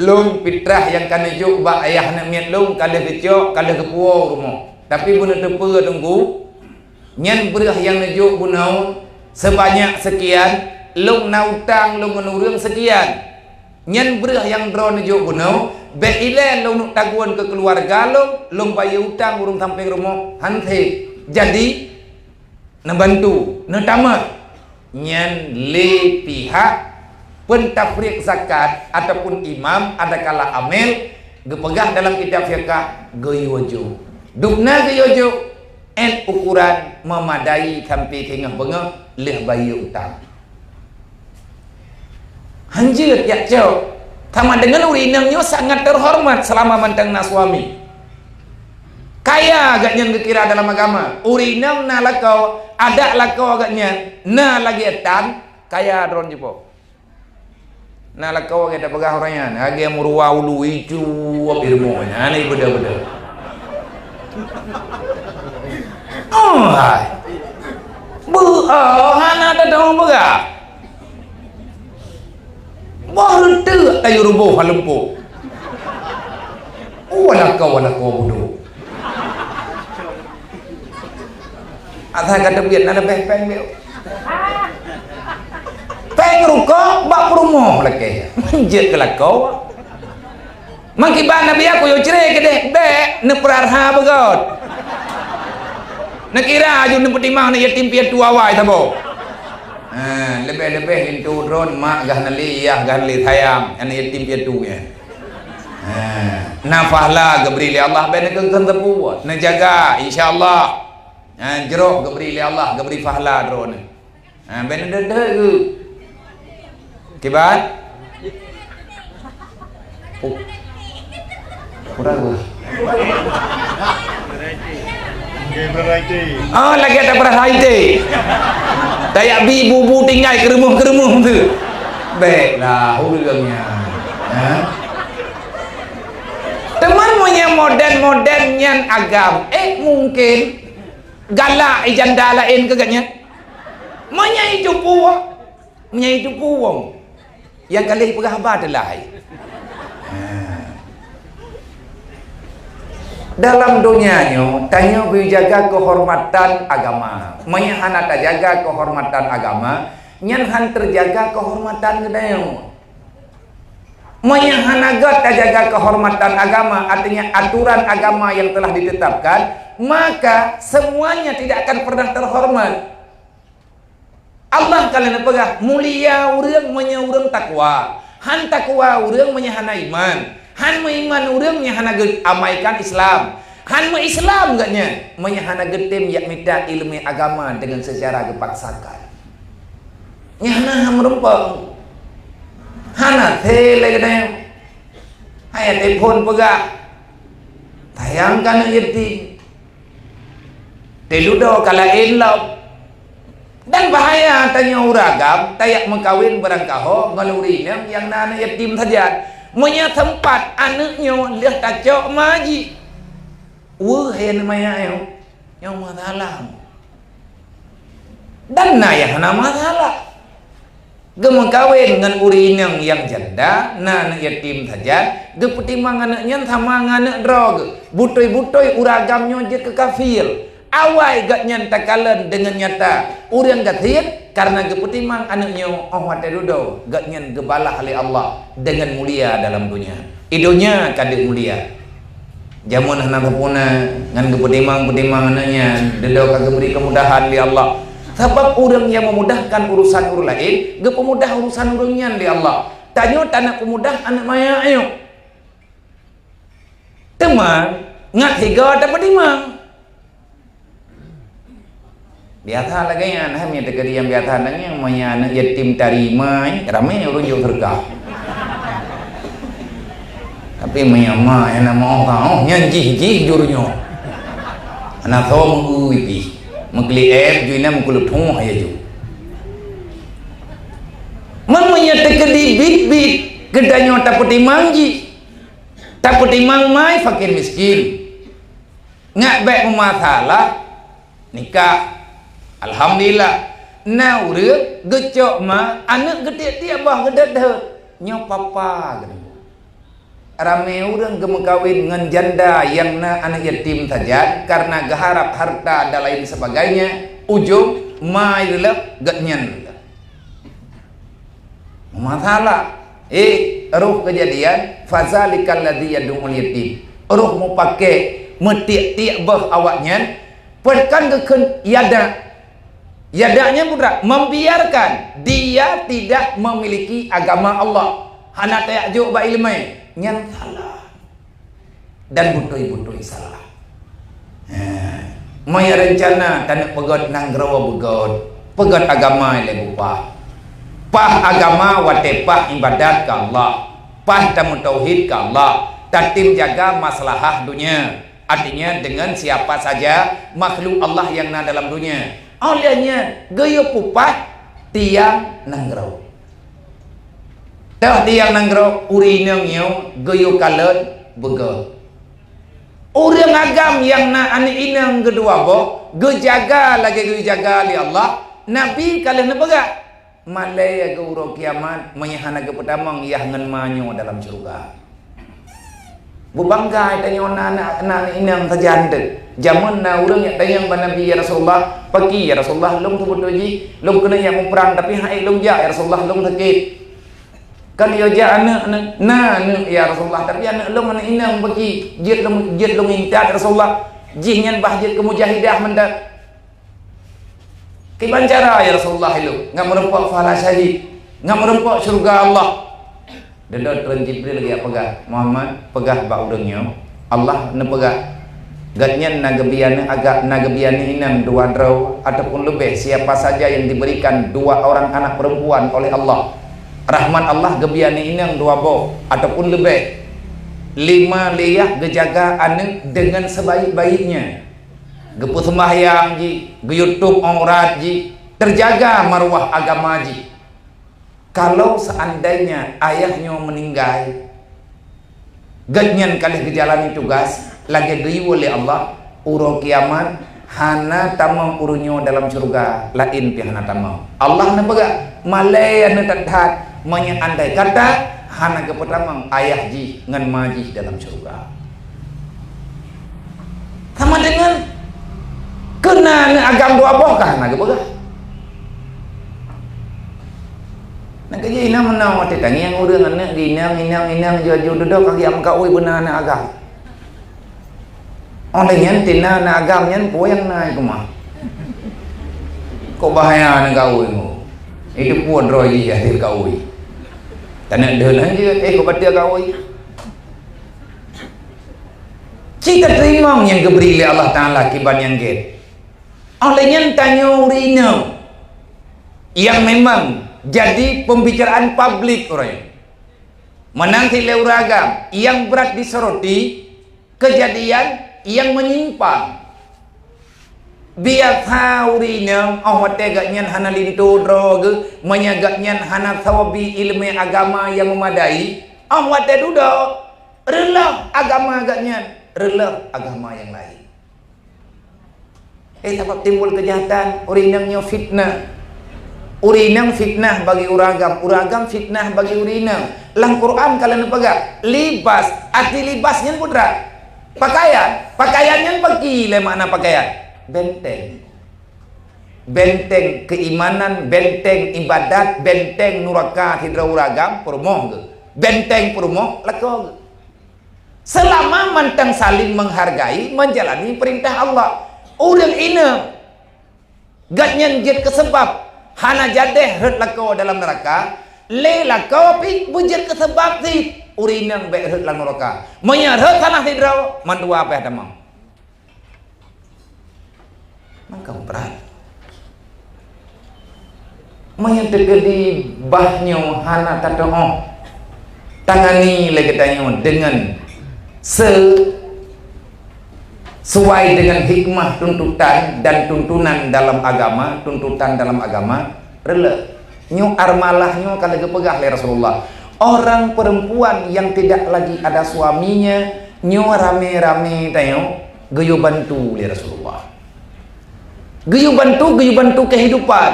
long fitrah yang kana juk ba ayah nak miat long kala gecok kala gepuo rumah tapi guna tepe tunggu nyan berah yang najuk gunau sebanyak sekian long nautang long menurung sekian nyan berah yang dro najuk gunau beile long nuk taguan ke keluarga long bayar utang urung sampai rumah hante jadi nabantu netamat nyan le pihak pentafriq zakat ataupun imam ada kala amel gepegah dalam kitab fiqh geyojo dukna geyojo ukuran memadai sampai tengah bengah leh bayar utang hanjir yak jauh sama dengan urinangnya sangat terhormat selama mantang suami kaya agaknya dikira dalam agama urinang na lakau ada lakau agaknya na lagi etan kaya dron jepo na lakau agak pegah orangnya agak muruwa ulu icu apirmonya ini beda-beda oh hai hana ada dong pegah baru tu tayu rubuh halempo. Wala kau bodoh. Ada kata biar nada peng dia. Peng ruko bak perumoh lagi. Manjat ke lakau. Mangkiban nabi aku yo cerai ke deh. Be ne perarha begot. Nak kira aju ne petimang ne yatim piatu awai tabo. Lebih-lebih itu drone mak gah nali yah gah nali tayang yang yatim piatu nya nafahlah geberi li Allah ben kengken tepu na jaga insyaallah jeruk geberi li Allah geberi fahla drone ben dede ke kibat kurang oh lagi ada perhati dayak bi bubu tinggal keremuh tu baiklah ulangnya teman punya modern yang agam mungkin galak janda lain kegaknya menyai cupu wong yang kali perhabat adalah dalam dunianya tanya jaga kehormatan agama menyahanata jaga kehormatan agama nyan han terjaga kehormatan gedayo. Hanagat terjaga kehormatan agama, artinya aturan agama yang telah ditetapkan, maka semuanya tidak akan pernah terhormat. Allah kalian pegang mulia urang urang takwa, han takwa urang hana iman, han iman urang hana amaikan Islam, han Islam gaknya hana getem yak minta ilmu agama dengan secara gepaksakan. Nyana merempang hana tele gedaya ayat telepon pegak tayangkan yeti teludo kala enlau dan bahaya tanya uragam tayak mengkawin barang kaho ngalurina yang nana yatim saja punya tempat anaknya lihat tacok maji hen maya yang masalah dan naya hana masalah gemeng kawin dengan urinang yang janda, anak yatim saja, gepetimang anaknya sama anak drog, butoi-butoi uragamnya je ke kafir, awai gak nyata kalen dengan nyata, urang gatir karena gepetimang anaknya ahwat dudo, gak nyan gebalah oleh Allah dengan mulia dalam dunia, idonya kadik mulia, jamun anak kepuna dengan gepetimang anaknya, dedo kagak beri kemudahan oleh Allah. Sebab orang yang memudahkan urusan orang lain, ge pemudah urusan orangnya di Allah. Tanya tanah pemudah anak maya ayo. Teman ngat higa dapat dimang. Biasa lagi yang nah yang tegadi yang biasa nang yang maya anak yatim tarima, ramai orang jauh tergah. Tapi maya ma yang nama kau nyanji jurunya. Anak tahu menguipi. Mengkli juina mengkulut thong aja ju. Mamanya tekedi bit gedanya taputi mangji, taputi mang mai fakir miskin. Ngak baik masalah nikah, alhamdulillah. Now rước gecok ma anak gede dia bah gede dah nyo papa gede. Ramai orang gemekawin dengan janda yang anak yatim saja karena geharap harta dan lain sebagainya ujung mailah gatnyan masalah ruh kejadian fazalikal ladzi yadumul yatim ruh mau pakai metiak-tiak bah awaknya perkan geken yadanya budak membiarkan dia tidak memiliki agama Allah hana tayak juk ba ilmai nyan salah dan butoi salah. Maya rencana tanah pegot nang grawa begot pegot agama le bupa pah agama wate pah ibadat ke Allah pah tamu tauhid ke Allah tatim jaga maslahah dunia artinya dengan siapa saja makhluk Allah yang na dalam dunia olehnya gaya pupah tiang nang grawa dah tiang nanggro urinang yo goyo kalet bego urang agam yang na ani inang kedua bo gejaga lagi gejaga li Allah nabi kalian nepega malaya ke uro kiamat menyahana ke petamang yah ngan manyo dalam surga bubangga tanya anak inang terjande zaman na urang yang tanya nabi ya Rasulullah pagi ya Rasulullah long tu bodoji long kena yang perang tapi hai long ja ya Rasulullah long sakit kan dia anak ya Rasulullah tapi anak long anak inang bagi jet long intat Rasulullah jihnya bahjit kemujahidah mendak kiban cara ya Rasulullah lu enggak merempak pahala syahid enggak merempak surga Allah dedot tuan Jibril lagi pegah Muhammad pegah ba udangnya Allah ne pegah gatnya nagebiane inang dua draw ataupun lebih siapa saja yang diberikan dua orang anak perempuan oleh Allah rahmat Allah gebiane inang dua bo ataupun lebih 5 liyah gejaga anak dengan sebaik-baiknya gepu sembahyang ji ge YouTube aurat ji terjaga marwah agama ji kalau seandainya ayahnya meninggal gatnyan kali gejalani tugas lagi diu oleh Allah uro kiamat hana tamam urunyo dalam surga lain pi hana tamam Allah na baga malaya na tadhat manya andai kata hana ke pertama ayah ji ngan maji dalam surga sama dengan kena agam doa boh kah hana ke baga nak kerja ina mana mati tangi yang urang anak inang jauh duduk kaki am kau benar anak agam. Orang nyen tina anak agam nyen po yang naik kumah. Kok bahaya anak kau ini. Itu pun roy dia hadir kau ini. Tanah dah aja kau baca kau ini. Kita terima yang diberi oleh Allah Ta'ala kiban yang get. Olehnya tanya urina yang memang jadi pembicaraan publik orang menanti leuragam yang berat disoroti kejadian yang menyimpang biasa urina tegaknya hana lintu drog menyagaknya hana sawabi ilmu agama yang memadai duduk rela agama agaknya rela agama yang lain. Sebab timbul kejahatan, urinangnya fitnah. Urinang fitnah bagi uragam fitnah bagi urinang. Lang Quran kalian pegang libas, arti libasnya putra. Pakaiannya bagi le makna pakaian. Benteng keimanan, benteng ibadat, benteng nuraka hidra uragam, permoh. Benteng permoh lako. Selama mantang saling menghargai, menjalani perintah Allah. Orang ini gatnya jet kesebab hana jadeh hert lako dalam neraka, le lako pi bujit kesebab si urinang baik hert dalam neraka. Menyerah tanah tidraw, mandua apa ada mau? Maka berat. Menyerah di bahnya hana tatoh tangani lagi tanya dengan sesuai dengan hikmah tuntutan dan tuntunan dalam agama, rela nyu armalahnya kalau kepegah oleh Rasulullah. Orang perempuan yang tidak lagi ada suaminya nyu rame-rame tayo geyo bantu oleh Rasulullah. Geyo bantu kehidupan.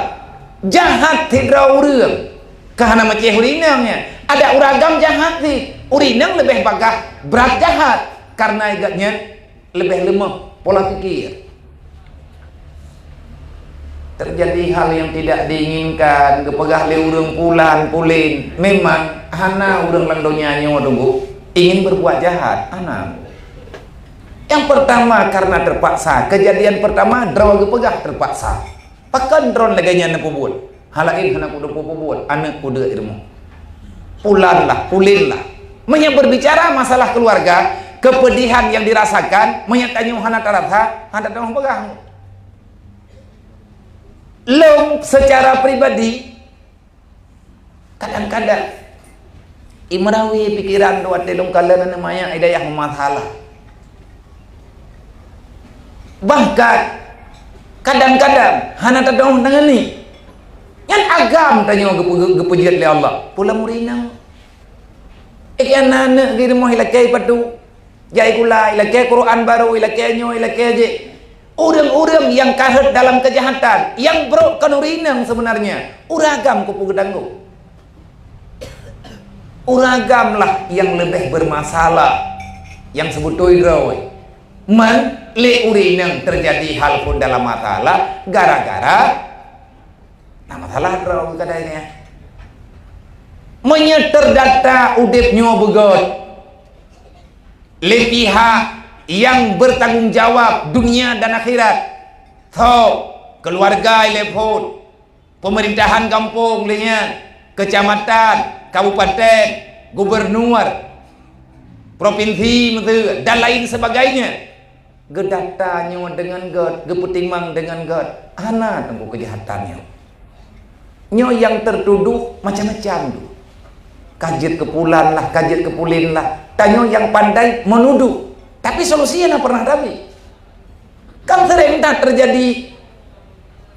Jahat tidak urang. Kahana macam urinangnya. Ada uragam jahat sih. Urinang lebih bagah berat jahat karena agaknya lebih lemah pola pikir. Terjadi hal yang tidak diinginkan, kepegah le urang pulin. Memang hana urang langdonya tunggu ingin berbuat jahat, anak. Yang pertama karena terpaksa. Kejadian pertama draw kepegah terpaksa. Pakan dron laganya anak pubul. Halain anak kuda pubul, anak kuda ilmu. Pulin lah. Berbicara masalah keluarga, kepedihan yang dirasakan, menyatanya hana taratha, hana tanggung pegang. Long secara pribadi, kadang-kadang imrawi pikiran doa telung kalian namanya idayah masalah. Bahkan kadang-kadang hana tanggung dengan ni, yang agam tanya kepujian oleh Allah, pula murinang. Ikan anak di rumah ilakai padu, jai kula ilakai Quran baru ilakai nyo ilakai je. Orang-orang yang kahet dalam kejahatan, yang bro kanurinang sebenarnya, uragam kupu gedanggu. Uragamlah yang lebih bermasalah, yang sebutoi rawi. Man le urinang terjadi hal pun dalam masalah, gara-gara nah masalah rawi kadanya. Menyeter data udipnya begot le pihak yang bertanggung jawab dunia dan akhirat. Keluarga telepon, pemerintahan kampung lihat, kecamatan, kabupaten, gubernur, provinsi dan lain sebagainya. Gedatanya dengan god, geputimang dengan god, ana tunggu kejahatannya. Nyo yang tertuduh macam-macam tu. Kajet kepulan lah, kajet kepulin lah. Tanyo yang pandai menuduh, tapi solusinya pernah tapi. Kan sering tak terjadi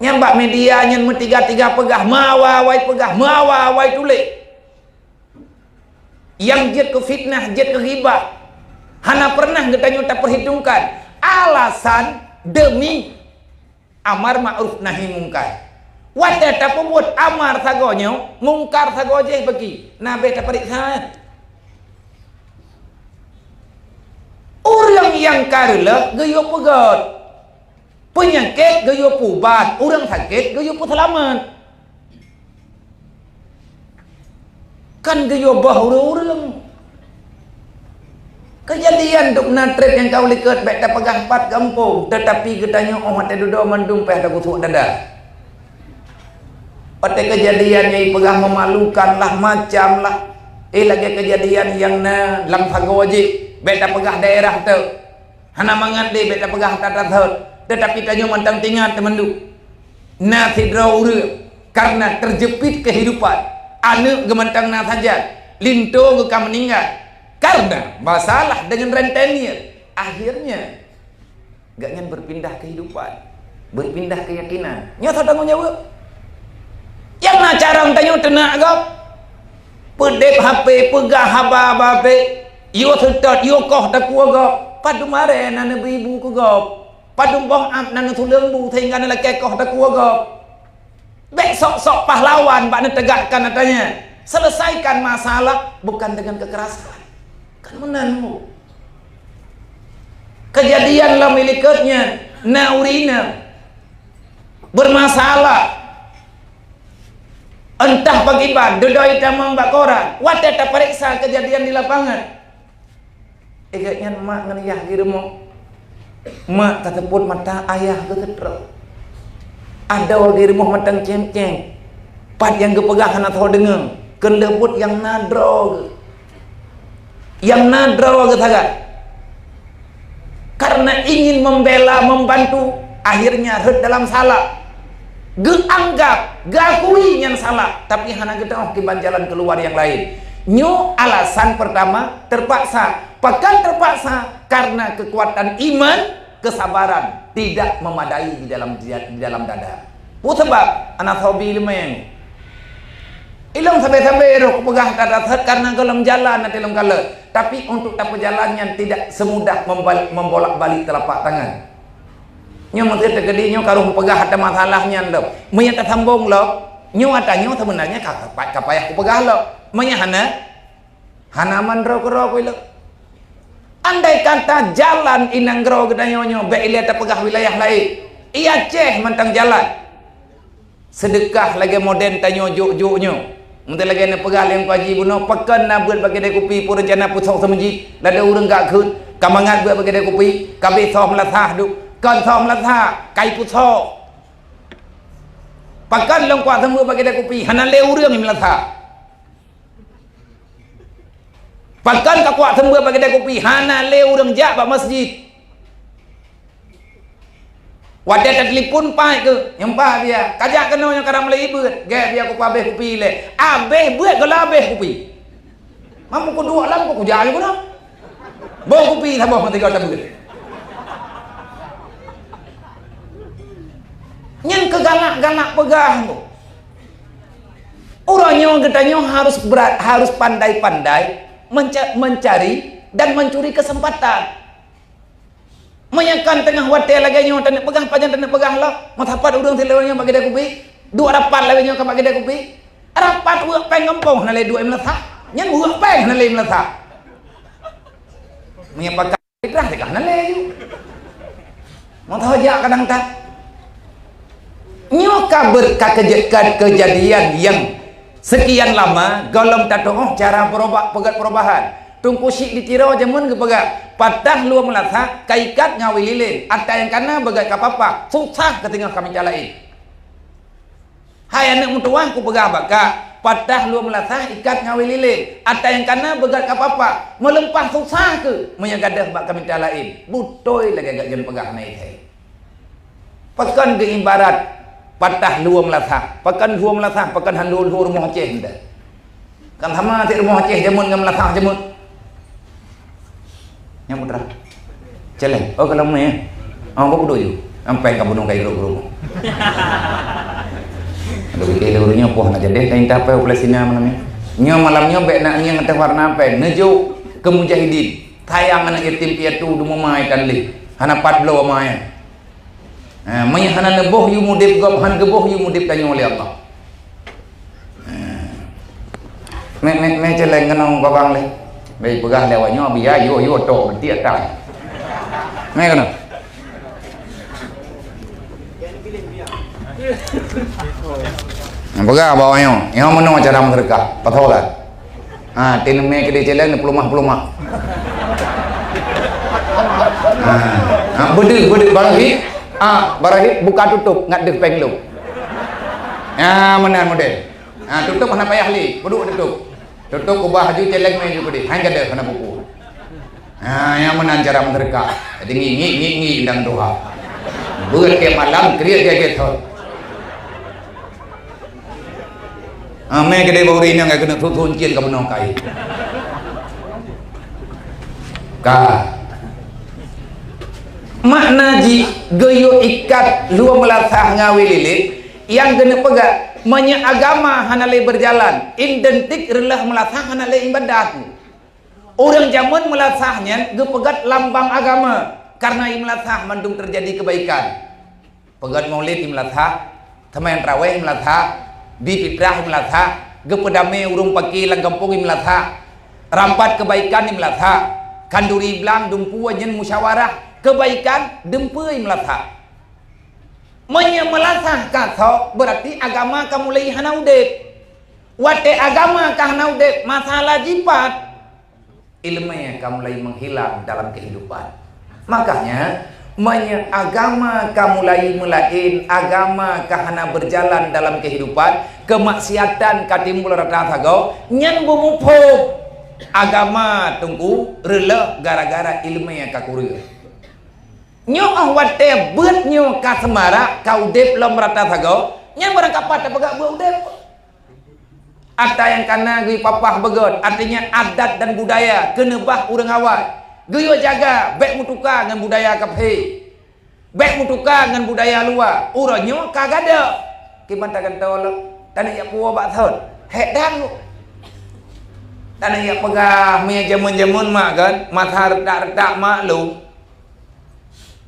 nyambak media nyen tiga pegah mawawai pegah mawawai tulik. Yang jet ke fitnah, jet ke ghibah. Hana pernah getanyo tak perhitungkan alasan demi amar ma'ruf nahi mungkar. Wajah tak pembuat amar sagonyo, mungkar sagoje bagi. Nabi tak periksa. Orang yang karela gayo pegat. Penyakit gayo pubat, orang sakit gayo selamat. kan geyo bahururang kejadian duk natret yang kau lihat baik dah pegang 4 kampung tetapi katanya oh mati duduk mandung peh dah kusuk dada pada kejadian yang pegang memalukan lah macam lah lagi kejadian yang na lam fago wajib baik dah pegang daerah tu hana mangat deh baik dah pegang tata tetapi tanya mantang tinggal temandu na tidra ura karena terjepit kehidupan anak gemantang na saja linto ke meninggal karena masalah dengan rentenir akhirnya gak ingin berpindah kehidupan berpindah keyakinan nyata tanggung jawab yang nak cara tanya tenak gap pedep HP pegah haba babe yo sedot yo koh takua gap padu mare nana ibu ku gap padu boh ap nana tulung bu sehingga nana kekoh takua gap bek sok-sok pahlawan bak tegakkan katanya selesaikan masalah bukan dengan kekerasan kan menanmu kejadian lah miliknya naurina bermasalah entah pagiban dodoi tamang bakora wate tak periksa kejadian di lapangan egaknya mak nganiyah di rumah mak katapun mata ayah ke ketrok ada di rumah matang ceng-ceng pat yang kepegahan atau dengar kendebut yang nadro katakan karena ingin membela membantu akhirnya red dalam salah geanggap gakui yang salah tapi hana kita kiban jalan keluar yang lain nyu alasan pertama terpaksa bahkan terpaksa karena kekuatan iman kesabaran tidak memadai di dalam dada sebab anak hobi lumayan ilong sampai-sampai roh pegang tata karena dalam jalan nanti dalam kala tapi untuk tak perjalanan tidak semudah membolak-balik telapak tangan nyo mesti tergedi nyo karuh pegah ada masalahnya lo menya tak sambung lo nyo ada nyo sebenarnya kapayah ku pegah lo menya hana mandro kero lo andai kata jalan inang gero kita nyo be lihat pegah wilayah lain iya ceh mentang jalan sedekah lagi moden tanyo juk-juk nyo mungkin lagi nak pegang yang kaji bunuh pekan nak buat bagi dia kopi pun rencana pusok semenji lada urang gak khut kamangat buat bagi dia kopi kabeh som latah duk kan som latah kai pusok pekan long kuat semua bagi dia kopi hana le urang ni latah pekan ka kuat semua bagi dia kopi hana le urang jak ba masjid wadah tak telefon pai ke nyempah dia kajak kena yang kadang melai beut gak dia aku pabeh kopi le abeh beut ke labeh kopi mampu ku dua lam ku jalan guna bawa kopi sabah mati kau tak beut yang kegalak-galak pegang tu orangnya katanya harus pandai-pandai mencari dan mencuri kesempatan menyakan tengah wadah lagi nyo tak nak pegang panjang tak nak pegang lah matapat urang silawanya bagi dia kopi dua rapat lagi nyo ka bagi dia kopi rapat uak peng ngempong nalai dua meletak nyan uak peng nalai meletak menyapakan ikrah dekah nalai ju mau tahu aja kadang tak nyo kabar kejadian yang sekian lama golong tato cara perubahan tungku sik ditira jamun ke pegat patah luar melatah kaikat ngawi lilin ada yang kana bagai kapapa susah ketinggal kami jalain hai anak mutuah ku pegang baka patah luar melatah ikat ngawi lilin ada yang kana bagai kapapa melempah susah ke menyagadah bak kami jalain butoi lagi gak jen pegang naik hai pekan ke ibarat patah luar melatah pekan luar melatah pekan handul rumah Aceh dah kan sama ti rumah Aceh jamun ngam melatah jamun yang putra celeng oh kalau main kau bodoh you sampai kamu dong kayak guru ada bikin gurunya puah nak jadi kain tapai operasinya malamnya nyo malamnya bek nak nyang teh warna apa nejo ke mujahidin tayang anak yatim piatu du mamai kan li hana pat blow mamai maya hana neboh you mudip gop han geboh you mudip kanyo oleh Allah me celeng kenong babang le bây pegang lewatnya biar yo to tiap tak mai kena pegang bawahnya yang mana cara mereka patholah Tineme ke dia jalan pelumah-pelumah. Budi barahi buka tutup ngat deh penglum. Menan model. Tutup mana payah li, duduk tutup ubah haju celeng main juga deh, hang kada kena buku. Yang menan cara mengerka. Jadi ngi indang doa. Buat ke malam kriya ke thot. Mai ke dia baru ini nggak kena thun kian kamu nongkai. Makna ji goyo ikat luar melatah ngawi lilit yang kena pegat menya agama hanale berjalan identik relah melatah hanale ibadat. Orang zaman melatahnya ge pegat lambang agama karena melatah mandung terjadi kebaikan. Pegat maulid melatah, tamayan raweh melatah, di fitrah melatah, ge pedame urung pagi lang kampung melatah, rampat kebaikan melatah, kanduri blang dumpu ajen musyawarah kebaikan dempui melatah. Melatah kata berarti agama kamu mulai hanaudep. Wate agama kah hanaudep masalah jipat. Ilmunya kamu mulai menghilang dalam kehidupan. Makanya agama kamu mulai melain agama kahana berjalan dalam kehidupan kemaksiatan katimbul rata sago nyan bumupo agama tunggu rela gara-gara ilmunya kakurir. Nyo wate beut nyo ka semara kau dep lom rata sago nya barang kapat pegak beu dep ada yang kana gui papah begot artinya adat dan budaya kenebah urang awak geyo jaga bek mutuka ngan budaya kaphe bek mutuka ngan budaya luar uranyo kagada kimanta kan tolong tanah ya puwa bak thon hek dan lu tanah ya pegah me jamun-jamun mak kan mata redak-redak mak lu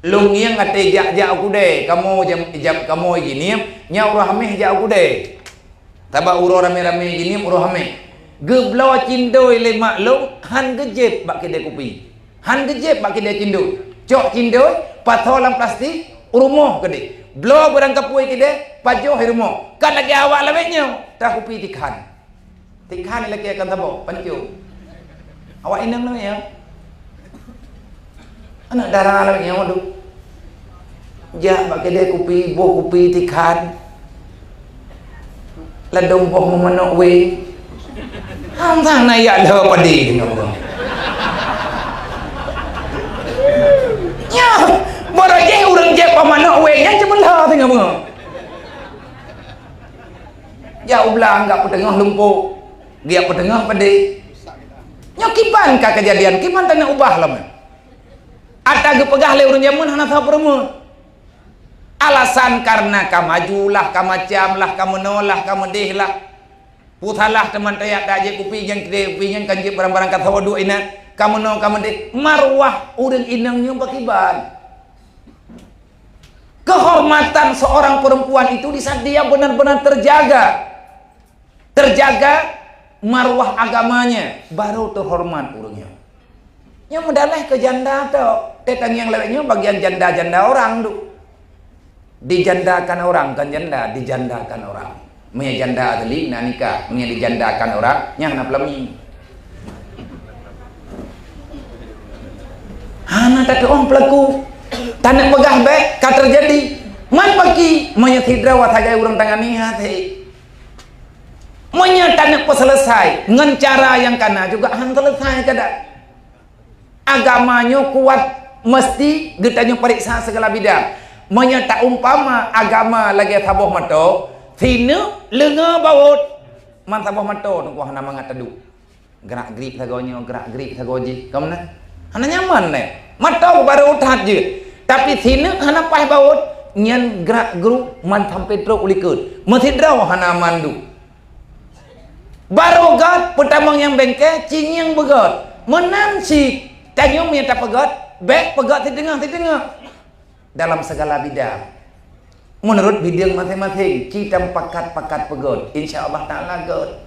lung yang ngate jak aku deh kamu jam kamu gini nya urah meh jak aku deh taba urah rame-rame gini urah meh geblaw cindoi le mak lu han gejep bak kedai kopi han gejep bak kedai cindoi cok cindoi patholam plastik urumoh gede blow barang kapui kedai pajo hirumoh kan lagi awak lawetnya tak kopi tikhan lagi akan tabo panjo awak inang ya anak darah lawetnya waduh ja bak kedai kopi boh kopi tikhan ladong boh memanok we hang thang na ya le padi dengan orang nya baraje urang je pamanok we nya cuma le tengah menga ya ublang enggak pedengah lumpuh dia pedengah padi nya kiban ka kejadian kiban tanya ubah lam ada ge pegah le urang jamun hana tha peremu alasan karena kamajulah kamacamlah kamenolah kamedehlah putalah teman tayak daje kupi yang kede kupi yang kanjip barang-barang kata wadu ina kameno kamedeh marwah urang inangnya bakiban kehormatan seorang perempuan itu di saat dia benar-benar terjaga marwah agamanya baru terhormat urangnya yang medaleh ke janda atau tetang yang lewatnya bagian janda-janda orang tuh dijandakan orang kan janda dijandakan orang punya janda tadi nikah punya dijandakan orang yang nak pelami hana tak orang pelaku tanah pegah baik kan terjadi man pagi punya tidra watagai orang tangan nihat punya tanah selesai dengan cara yang kana juga han selesai kada agamanya kuat mesti getanya periksa segala bidang menyata umpama agama lagi taboh mato thina lenga baut man taboh mato tunggu hana mangat tedu gerak gerik sagonyo gerak gerik sagoji kamna hana nyaman ne mato baru utat je tapi thina hana pah baut nyen gerak geruk man sampai truk ulikut methidra hana mandu baru gat pertamang yang bengke cing yang begot menam si tanyong minta pegot bek pegot tidengah dalam segala bidang menurut bidang masing-masing kita pakat pegot insya Allah ta'ala god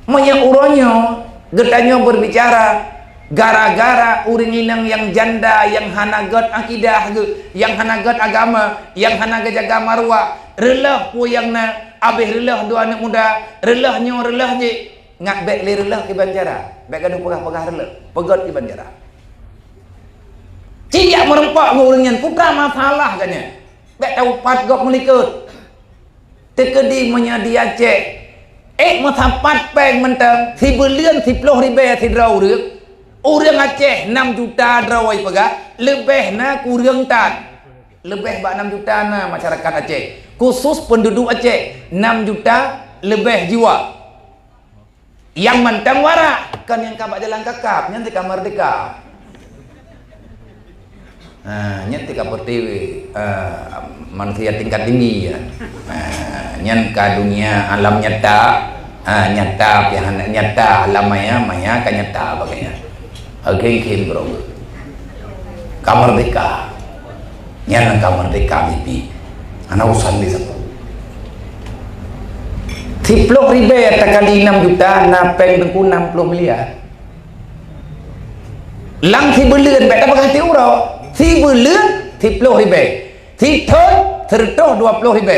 banyak uronyo getanya berbicara gara-gara uring inang yang janda yang hana god akidah yang hana god agama yang hana jaga marwah relah pu yang na abih relah dua anak muda relahnya ngak bek lirlah ke banjara bek gaduh pegah-pegah rela pegot ke banjara ciak merempak ngurangnya putra masalah kanya bek tahu pat gop melikut tekedi menyedia cek masapat peng mentang si belian si ploh ribe si draw rước urang Aceh 6 juta drawai pegah lebih na kurang tan lebih bak 6 juta na masyarakat Aceh khusus penduduk Aceh 6 juta lebih jiwa yang mentang warak kan yang kabak jalan kakap nyanti kamar merdeka nyanti kapur TV manusia tingkat tinggi ya nyanka dunia alam nyata nyata pihak nyata alam maya kan nyata bagainya kim bro kamar merdeka nyan kamar merdeka bibi anak usan di satu Tiplok ribe kali 6 juta napeng tengku 60 miliar lang si belian beta pakai ti urau si belian tiplok ribe si thon tertoh 20 ribe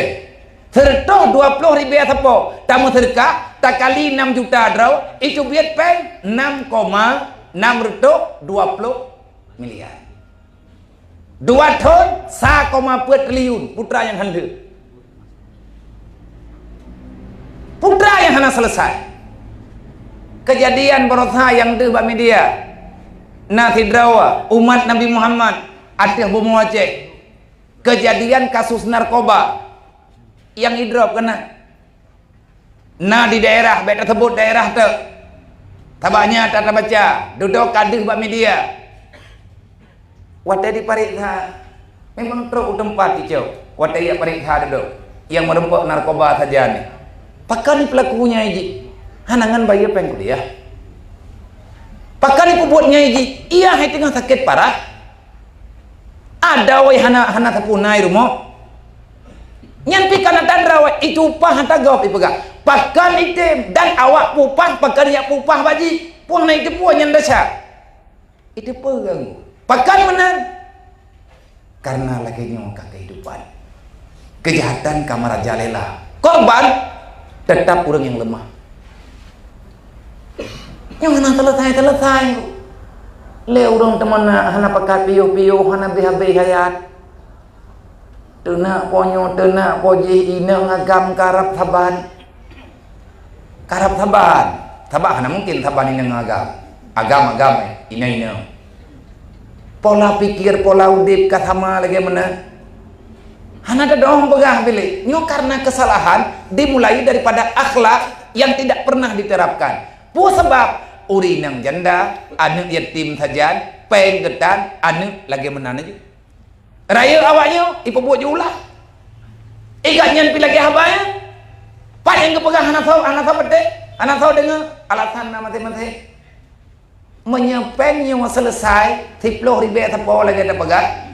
tertoh 20 ribe sapo tamu terka tak kali 6 juta draw itu biat peng 6,6 retok 20 miliar 2 thon 1,4 triliun putra yang handal putra yang hana selesai kejadian berotha yang deh bak media nanti drawa umat Nabi Muhammad Aceh Bomo Aceh kejadian kasus narkoba yang hidrop kena nah di daerah beta sebut daerah tu tabaknya tata baca duduk kadih bak media wadah di parikha memang teruk tempat hijau wadah ia parikha duduk yang merempok narkoba saja ni pakai pelakunya ini, hanangan bayi pengen kuliah. Pakai pembuatnya ini, iya hai tengah sakit parah. Ada wai hana tapunai rumah. Nyampi kana tandra wai itu upah hanta gawap ipega. Pakai item dan awak pupah pakai ya pupah baji. Puang naik ke puang yang dasar. Itu pegang. Pakai menang. Karena lagi nyongka kehidupan. Kejahatan kamar jalela. Korban tetap orang yang lemah. Yang hana selesai le orang teman hana pakai piyo hana BHB hayat tena ponyo tena poji ina ngagam karap saban tabak hana mungkin saban ina ngagam agam ina pola pikir pola udip kasama lagi mana hana ada doang pegah pilih nyo karena kesalahan dimulai daripada akhlak yang tidak pernah diterapkan pu sebab urinang janda anak yatim saja penggetan anak lagi menana je raya awaknya ipu buat julah igatnya pilih lagi habanya pak yang kepegang anak tahu betul anak tahu dengan alasan mati menyepengnya selesai 10 ribu tapo lagi ada pegang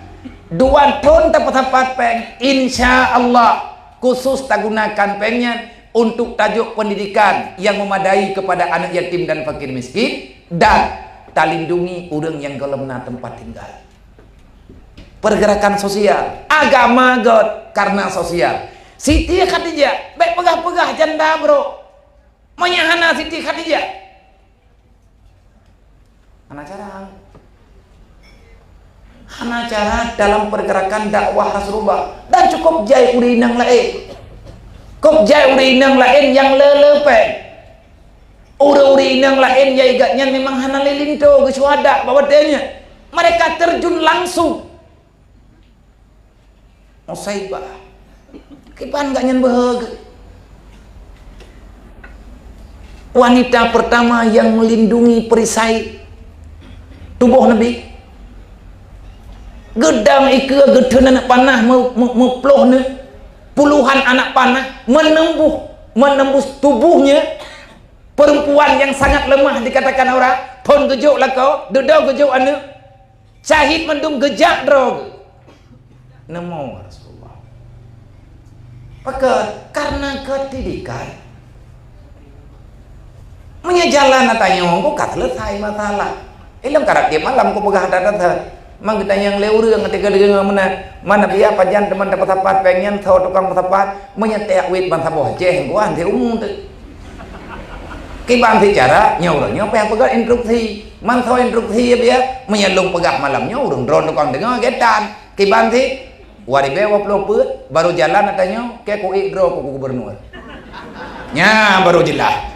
2 ton tepat peng insya Allah khusus tak gunakan pengnya untuk tajuk pendidikan yang memadai kepada anak yatim dan fakir miskin dan tak lindungi orang yang gelemna tempat tinggal pergerakan sosial agama God karena sosial Siti Khadijah baik pegah-pegah janda bro menyahana Siti Khadijah anak cara dalam pergerakan dakwah Rasulullah dan cukup jai urinang lain kok jai urinang lain yang lelepeng urinang lain ya igatnya memang hana lilinto ke syuhada bawadanya mereka terjun langsung musaibah kipan gak nyan bahagia wanita pertama yang melindungi perisai tubuh Nabi gedang ike gedun anak panah meploh ne puluhan anak panah menembus tubuhnya perempuan yang sangat lemah dikatakan orang pon gejuk lah kau duduk gejuk anu syahid mendung gejak drog nemo Rasulullah karena ketidikan menyejalan tanya kok kat selesai masalah ilang karakter malam kau pegah data mang kita yang leurang ketika dengan mana dia pajan teman dapat sapat pengen tahu tukang sapat menyetek wit bang saboh jeh gua anti umum tu Cái ban thi cara nyaurnya apa pegang instruksi. Mantau instruksi ya biar menyelung pegah malam nyaurung drone kon dengar getan. Cái ban thi waribe waploput baru jalan katanya kayak ku idro ku gubernur. Nya baru jelas.